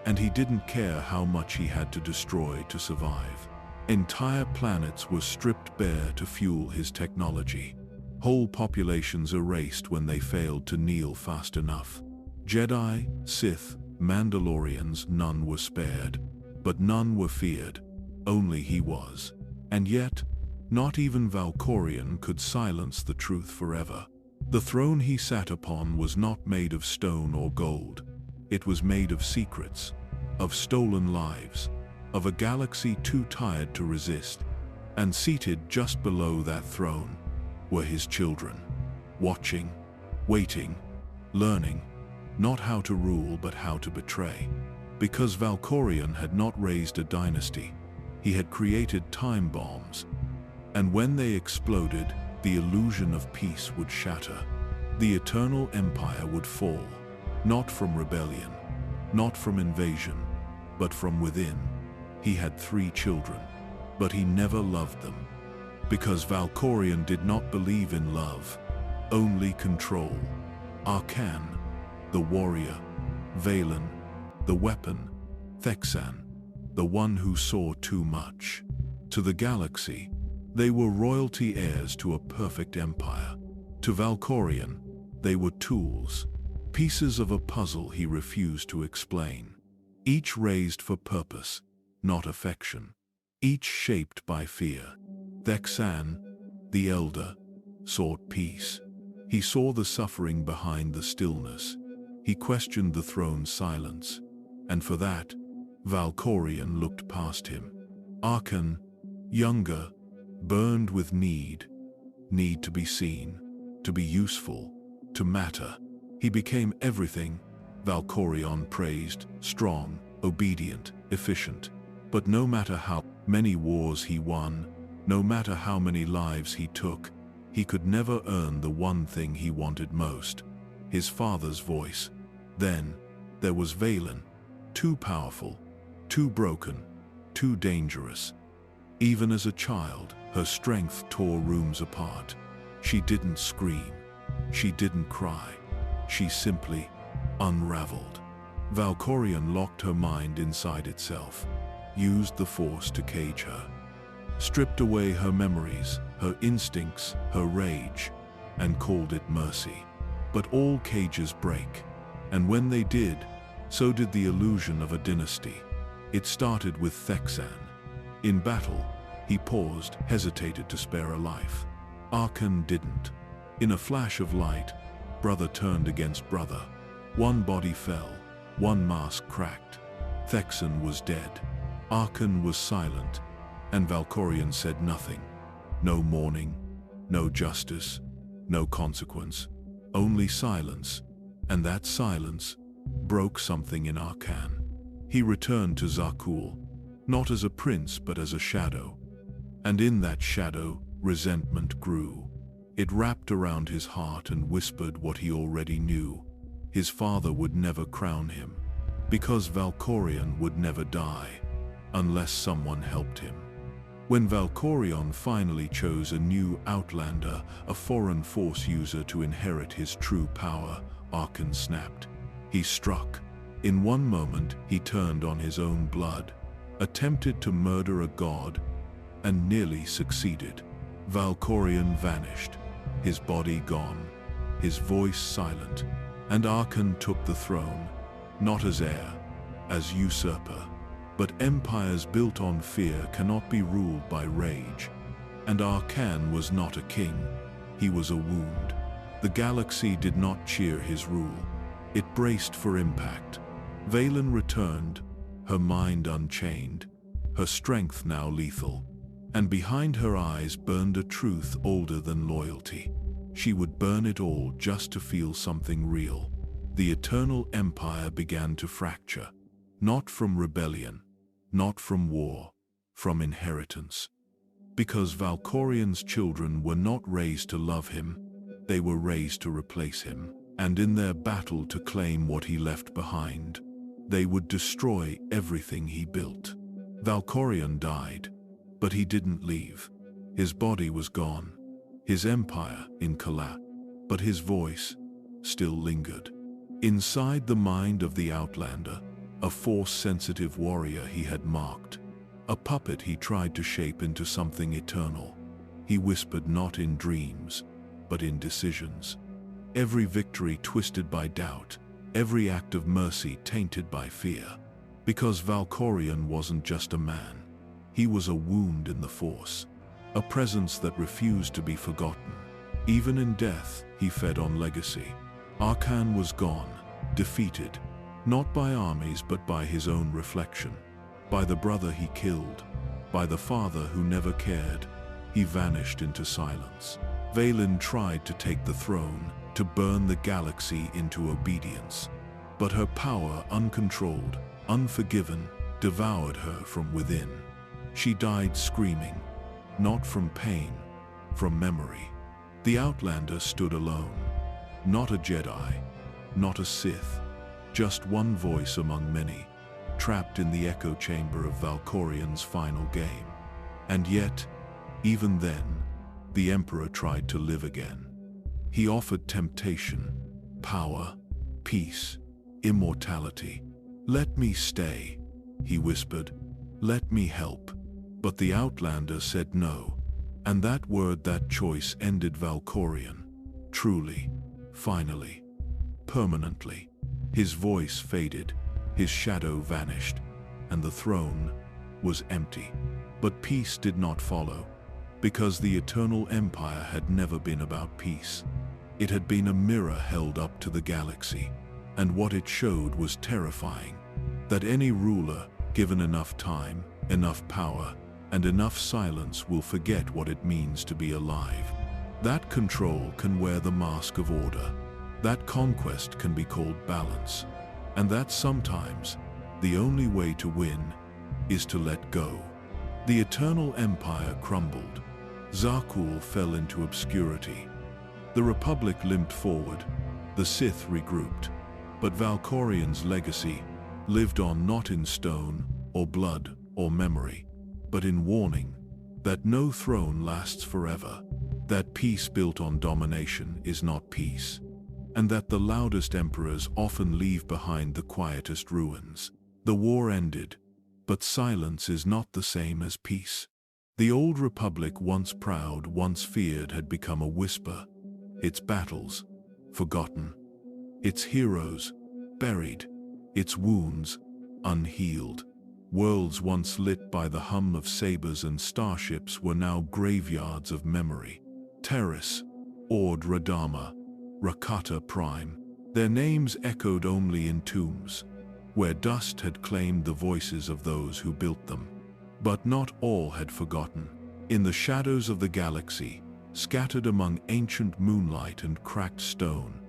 Speaker 1: And he didn't care how much he had to destroy to survive. Entire planets were stripped bare to fuel his technology. Whole populations erased when they failed to kneel fast enough. Jedi, Sith, Mandalorians, none were spared. But none were feared. Only he was. And yet, not even Valkorion could silence the truth forever. The throne he sat upon was not made of stone or gold. It was made of secrets, of stolen lives, of a galaxy too tired to resist. And seated just below that throne were his children, watching, waiting, learning, not how to rule but how to betray. Because Valkorion had not raised a dynasty, he had created time bombs. And when they exploded, the illusion of peace would shatter. The Eternal Empire would fall, not from rebellion, not from invasion, but from within. He had 3 children, but he never loved them. Because Valkorion did not believe in love, only control. Arkan, the warrior, Valen, the weapon, Thexan, the one who saw too much. To the galaxy, they were royalty heirs to a perfect empire. To Valkorion, they were tools, pieces of a puzzle he refused to explain. Each raised for purpose, not affection. Each shaped by fear. Thexan, the elder, sought peace. He saw the suffering behind the stillness. He questioned the throne's silence. And for that, Valkorion looked past him. Arkan, younger, burned with need to be seen, to be useful, to matter. He became everything Valkorion praised: strong, obedient, efficient. But no matter how many wars he won, no matter how many lives he took, he could never earn the one thing he wanted most: his father's voice. Then there was Valen, too powerful, too broken, too dangerous. Even as a child, her strength tore rooms apart. She didn't scream. She didn't cry. She simply unraveled. Valkorion locked her mind inside itself, used the Force to cage her, stripped away her memories, her instincts, her rage, and called it mercy. But all cages break, and when they did, so did the illusion of a dynasty. It started with Thexan. In battle, he paused, hesitated to spare a life. Arkan didn't. In a flash of light, brother turned against brother. One body fell, one mask cracked. Thexan was dead. Arkan was silent, And Valkorion said nothing. No mourning, no justice, no consequence, only silence. And that silence broke something in Arkan. He returned to Zakul, not as a prince but as a shadow. And in that shadow, resentment grew. It wrapped around his heart and whispered what he already knew. His father would never crown him, because Valkorion would never die, unless someone helped him. When Valkorion finally chose a new outlander, a foreign force user to inherit his true power, Arkan snapped. He struck. In one moment, he turned on his own blood, attempted to murder a god, and nearly succeeded. Valkorion vanished, his body gone, his voice silent, and Arkan took the throne, not as heir, as usurper. But empires built on fear cannot be ruled by rage. And Arkan was not a king, he was a wound. The galaxy did not cheer his rule. It braced for impact. Valen returned, her mind unchained, her strength now lethal. And behind her eyes burned a truth older than loyalty. She would burn it all just to feel something real. The eternal empire began to fracture, not from rebellion, not from war, from inheritance. Because Valkorion's children were not raised to love him, they were raised to replace him. And in their battle to claim what he left behind, they would destroy everything he built. Valkorion died, but he didn't leave. His body was gone, his empire in collapse, but his voice still lingered. Inside the mind of the Outlander, a force-sensitive warrior he had marked, a puppet he tried to shape into something eternal. He whispered not in dreams, but in decisions. Every victory twisted by doubt, every act of mercy tainted by fear. Because Valkorion wasn't just a man, he was a wound in the Force, a presence that refused to be forgotten. Even in death, he fed on legacy. Arkan was gone, defeated, not by armies but by his own reflection, by the brother he killed, by the father who never cared. He vanished into silence. Valen tried to take the throne, to burn the galaxy into obedience. But her power, uncontrolled, unforgiven, devoured her from within. She died screaming, not from pain, from memory. The Outlander stood alone, not a Jedi, not a Sith, just one voice among many, trapped in the echo chamber of Valkorion's final game. And yet, even then, the Emperor tried to live again. He offered temptation, power, peace, immortality. "Let me stay," he whispered. "Let me help." But the Outlander said no. And that word, that choice ended Valkorion. Truly, finally, permanently. His voice faded, his shadow vanished, and the throne was empty. But peace did not follow, because the eternal empire had never been about peace. It had been a mirror held up to the galaxy, and what it showed was terrifying. That any ruler, given enough time, enough power, and enough silence, will forget what it means to be alive. That control can wear the mask of order. That conquest can be called balance. And that sometimes, the only way to win is to let go. The eternal empire crumbled. Zakul fell into obscurity. The Republic limped forward. The Sith regrouped. But Valkorion's legacy lived on, not in stone, or blood, or memory, but in warning that no throne lasts forever, that peace built on domination is not peace, and that the loudest emperors often leave behind the quietest ruins. The war ended, but silence is not the same as peace. The old Republic, once proud, once feared, had become a whisper. Its battles, forgotten. Its heroes, buried. Its wounds, unhealed. Worlds once lit by the hum of sabers and starships were now graveyards of memory. Terrace, Ord Radama, Rakata Prime. Their names echoed only in tombs, where dust had claimed the voices of those who built them. But not all had forgotten. In the shadows of the galaxy, scattered among ancient moonlight and cracked stone,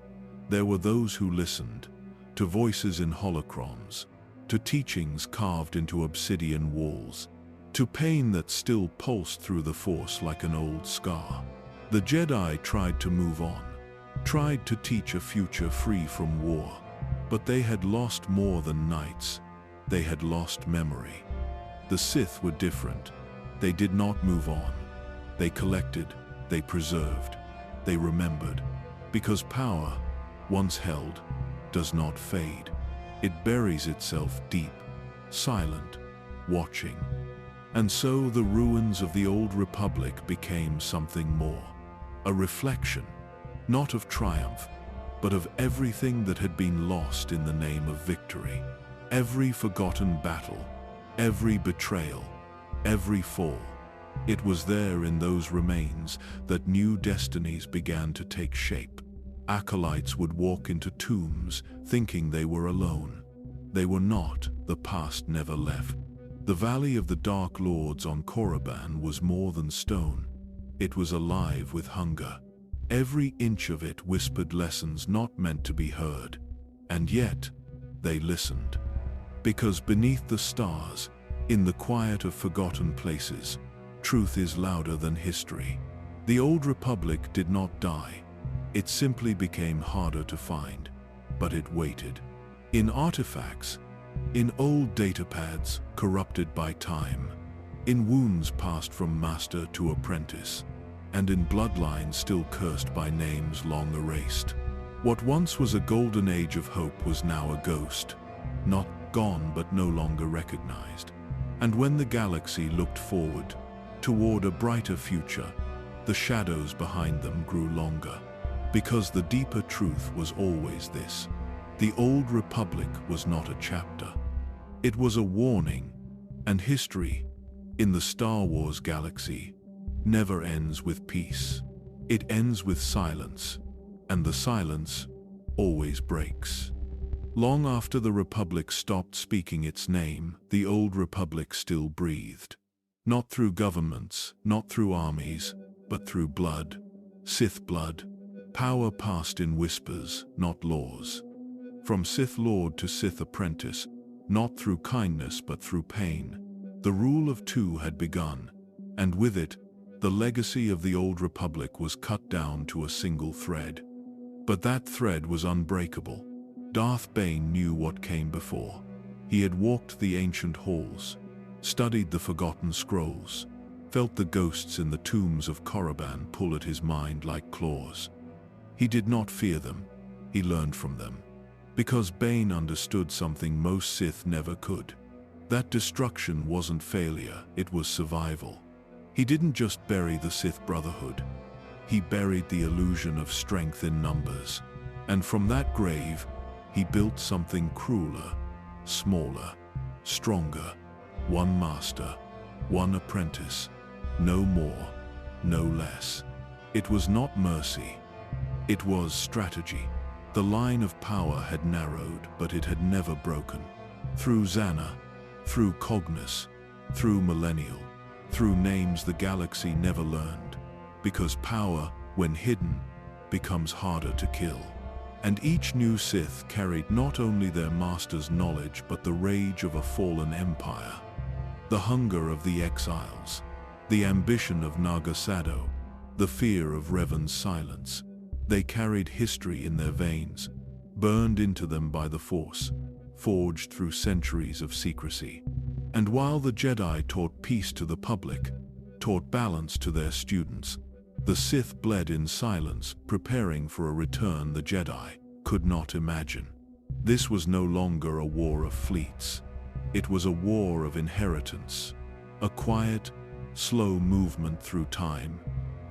Speaker 1: there were those who listened, to voices in holochroms, to teachings carved into obsidian walls, to pain that still pulsed through the Force like an old scar. The Jedi tried to move on, tried to teach a future free from war, but they had lost more than knights. They had lost memory. The Sith were different. They did not move on. They collected, they preserved, they remembered, because power, once held, does not fade. It buries itself deep, silent, watching. And so the ruins of the old Republic became something more. A reflection, not of triumph, but of everything that had been lost in the name of victory. Every forgotten battle, every betrayal, every fall. It was there in those remains that new destinies began to take shape. Acolytes would walk into tombs thinking they were alone. They were not. The past never left. The Valley of the Dark Lords on Korriban was more than stone. It was alive with hunger. Every inch of it whispered lessons not meant to be heard. And yet, they listened. Because beneath the stars, in the quiet of forgotten places, truth is louder than history. The old Republic did not die. It simply became harder to find, but it waited. In artifacts, in old datapads corrupted by time, in wounds passed from master to apprentice, and in bloodlines still cursed by names long erased. What once was a golden age of hope was now a ghost, not gone but no longer recognized. And when the galaxy looked forward, toward a brighter future, the shadows behind them grew longer. Because the deeper truth was always this: the old Republic was not a chapter. It was a warning, and history, in the Star Wars galaxy, never ends with peace. It ends with silence, and the silence always breaks. Long after the Republic stopped speaking its name, the old Republic still breathed. Not through governments, not through armies, but through blood. Sith blood. Power passed in whispers, not laws. From Sith Lord to Sith apprentice, not through kindness but through pain. The rule of two had begun, and with it, the legacy of the old Republic was cut down to a single thread. But that thread was unbreakable. Darth Bane knew what came before. He had walked the ancient halls, studied the forgotten scrolls, felt the ghosts in the tombs of Korriban pull at his mind like claws. He did not fear them, he learned from them. Because Bane understood something most Sith never could. That destruction wasn't failure, it was survival. He didn't just bury the Sith Brotherhood. He buried the illusion of strength in numbers. And from that grave, he built something crueler, smaller, stronger. One master, one apprentice. No more, no less. It was not mercy. It was strategy. The line of power had narrowed, but it had never broken. Through Xana, through Cognos, through Millennial, through names the galaxy never learned. Because power, when hidden, becomes harder to kill. And each new Sith carried not only their master's knowledge but the rage of a fallen empire. The hunger of the Exiles, the ambition of Naga Sadow, the fear of Revan's silence. They carried history in their veins, burned into them by the Force, forged through centuries of secrecy. And while the Jedi taught peace to the public, taught balance to their students, the Sith bled in silence, preparing for a return the Jedi could not imagine. This was no longer a war of fleets. It was a war of inheritance, a quiet, slow movement through time,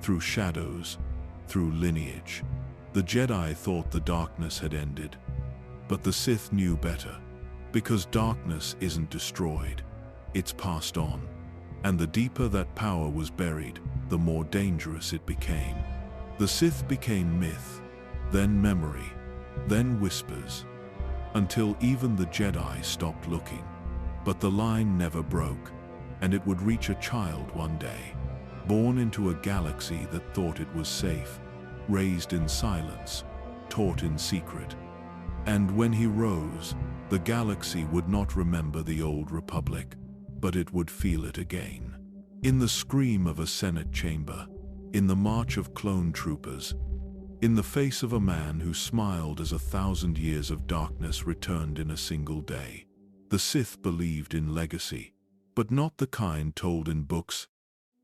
Speaker 1: through shadows, through lineage. The Jedi thought the darkness had ended, but the Sith knew better, because darkness isn't destroyed, it's passed on. And the deeper that power was buried, the more dangerous it became. The Sith became myth, then memory, then whispers, until even the Jedi stopped looking. But the line never broke. and it would reach a child one day, born into a galaxy that thought it was safe, raised in silence, taught in secret. And when he rose, the galaxy would not remember the old Republic, but it would feel it again. In the scream of a Senate chamber, in the march of clone troopers, in the face of a man who smiled as 1,000 years of darkness returned in a single day. The Sith believed in legacy, but not the kind told in books.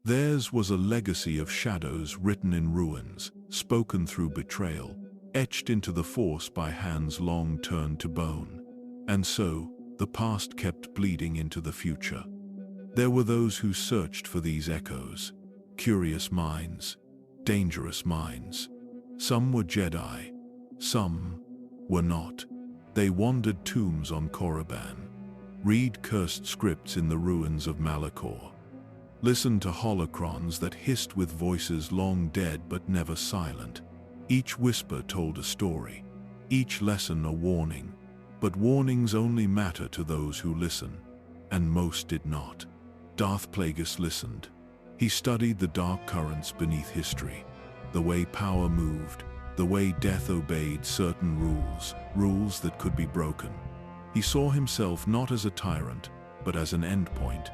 Speaker 1: Theirs was a legacy of shadows written in ruins, spoken through betrayal, etched into the Force by hands long turned to bone. And so, the past kept bleeding into the future. There were those who searched for these echoes, curious minds, dangerous minds. Some were Jedi, some were not. They wandered tombs on Korriban, read cursed scripts in the ruins of Malachor, listened to holocrons that hissed with voices long dead but never silent. Each whisper told a story, each lesson a warning, but warnings only matter to those who listen, and most did not. Darth Plagueis listened. He studied the dark currents beneath history, the way power moved, the way death obeyed certain rules that could be broken. He saw himself not as a tyrant, but as an endpoint,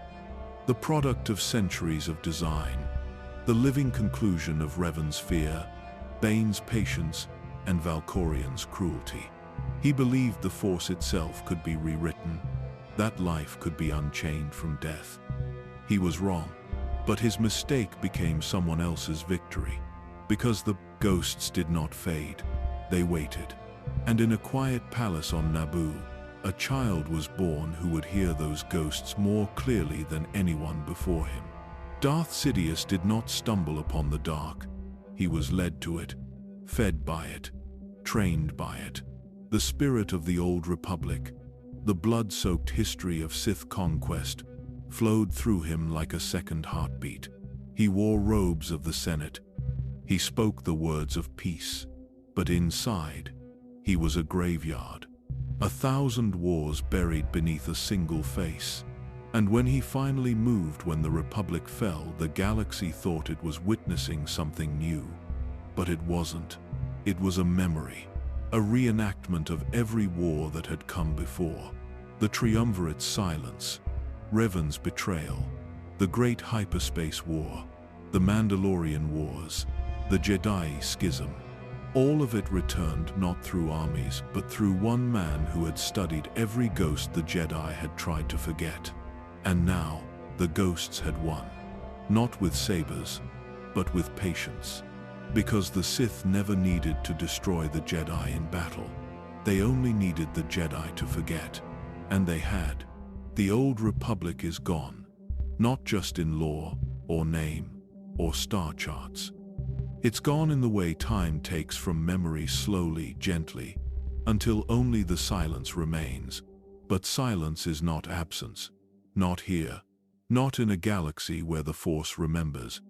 Speaker 1: the product of centuries of design, the living conclusion of Revan's fear, Bane's patience, and Valkorian's cruelty. He believed the Force itself could be rewritten, that life could be unchained from death. He was wrong, but his mistake became someone else's victory. Because the ghosts did not fade, they waited. And in a quiet palace on Naboo, a child was born who would hear those ghosts more clearly than anyone before him. Darth Sidious did not stumble upon the dark. He was led to it, fed by it, trained by it. The spirit of the old Republic, the blood-soaked history of Sith conquest, flowed through him like a second heartbeat. He wore robes of the Senate. He spoke the words of peace, but inside, he was a graveyard. 1,000 wars buried beneath a single face. And when he finally moved when the Republic fell, the galaxy thought it was witnessing something new. But it wasn't. It was a memory, a reenactment of every war that had come before. The Triumvirate's silence, Revan's betrayal, the Great Hyperspace War, the Mandalorian Wars, the Jedi Schism. All of it returned not through armies, but through one man who had studied every ghost the Jedi had tried to forget. And now, the ghosts had won. Not with sabers, but with patience. Because the Sith never needed to destroy the Jedi in battle. They only needed the Jedi to forget. And they had. The old Republic is gone. Not just in lore, or name, or star charts. It's gone in the way time takes from memory slowly, gently, until only the silence remains. But silence is not absence. Not here. Not in a galaxy where the Force remembers.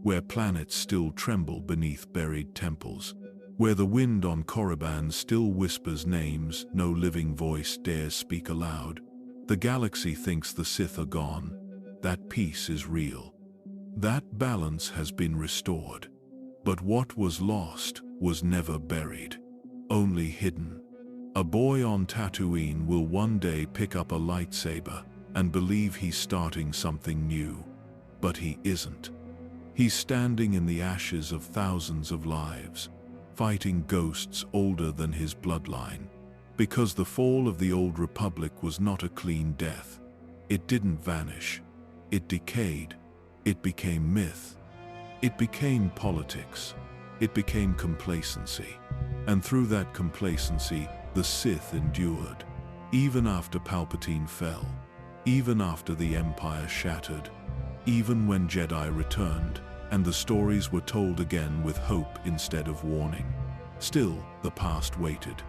Speaker 1: Where planets still tremble beneath buried temples. Where the wind on Korriban still whispers names no living voice dares speak aloud. The galaxy thinks the Sith are gone. That peace is real. That balance has been restored. But what was lost was never buried, only hidden. A boy on Tatooine will one day pick up a lightsaber and believe he's starting something new. But he isn't. He's standing in the ashes of thousands of lives, fighting ghosts older than his bloodline. Because the fall of the old Republic was not a clean death. It didn't vanish. It decayed. It became myth. It became politics. It became complacency. And through that complacency, the Sith endured. Even after Palpatine fell. Even after the Empire shattered. Even when Jedi returned, and the stories were told again with hope instead of warning. Still, the past waited.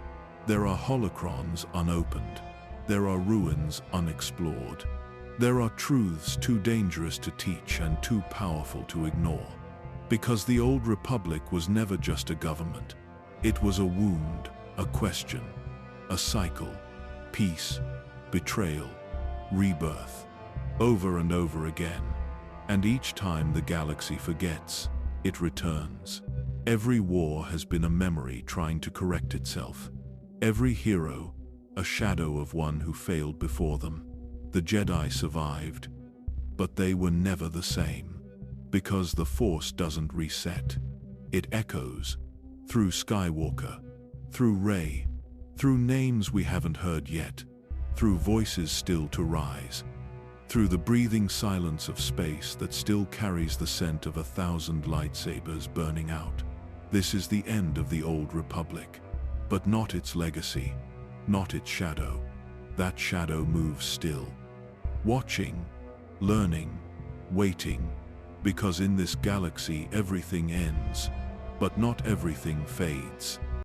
Speaker 1: There are holocrons unopened. There are ruins unexplored. There are truths too dangerous to teach and too powerful to ignore. Because the old Republic was never just a government. It was a wound, a question, a cycle, peace, betrayal, rebirth. over and over again. And each time the galaxy forgets, it returns. Every war has been a memory trying to correct itself. Every hero, a shadow of one who failed before them. The Jedi survived, but they were never the same. Because the Force doesn't reset. It echoes, through Skywalker, through Rey, through names we haven't heard yet, through voices still to rise, through the breathing silence of space that still carries the scent of 1,000 lightsabers burning out. This is the end of the Old Republic, but not its legacy, not its shadow. That shadow moves still, watching, learning, waiting, because in this galaxy everything ends, but not everything fades.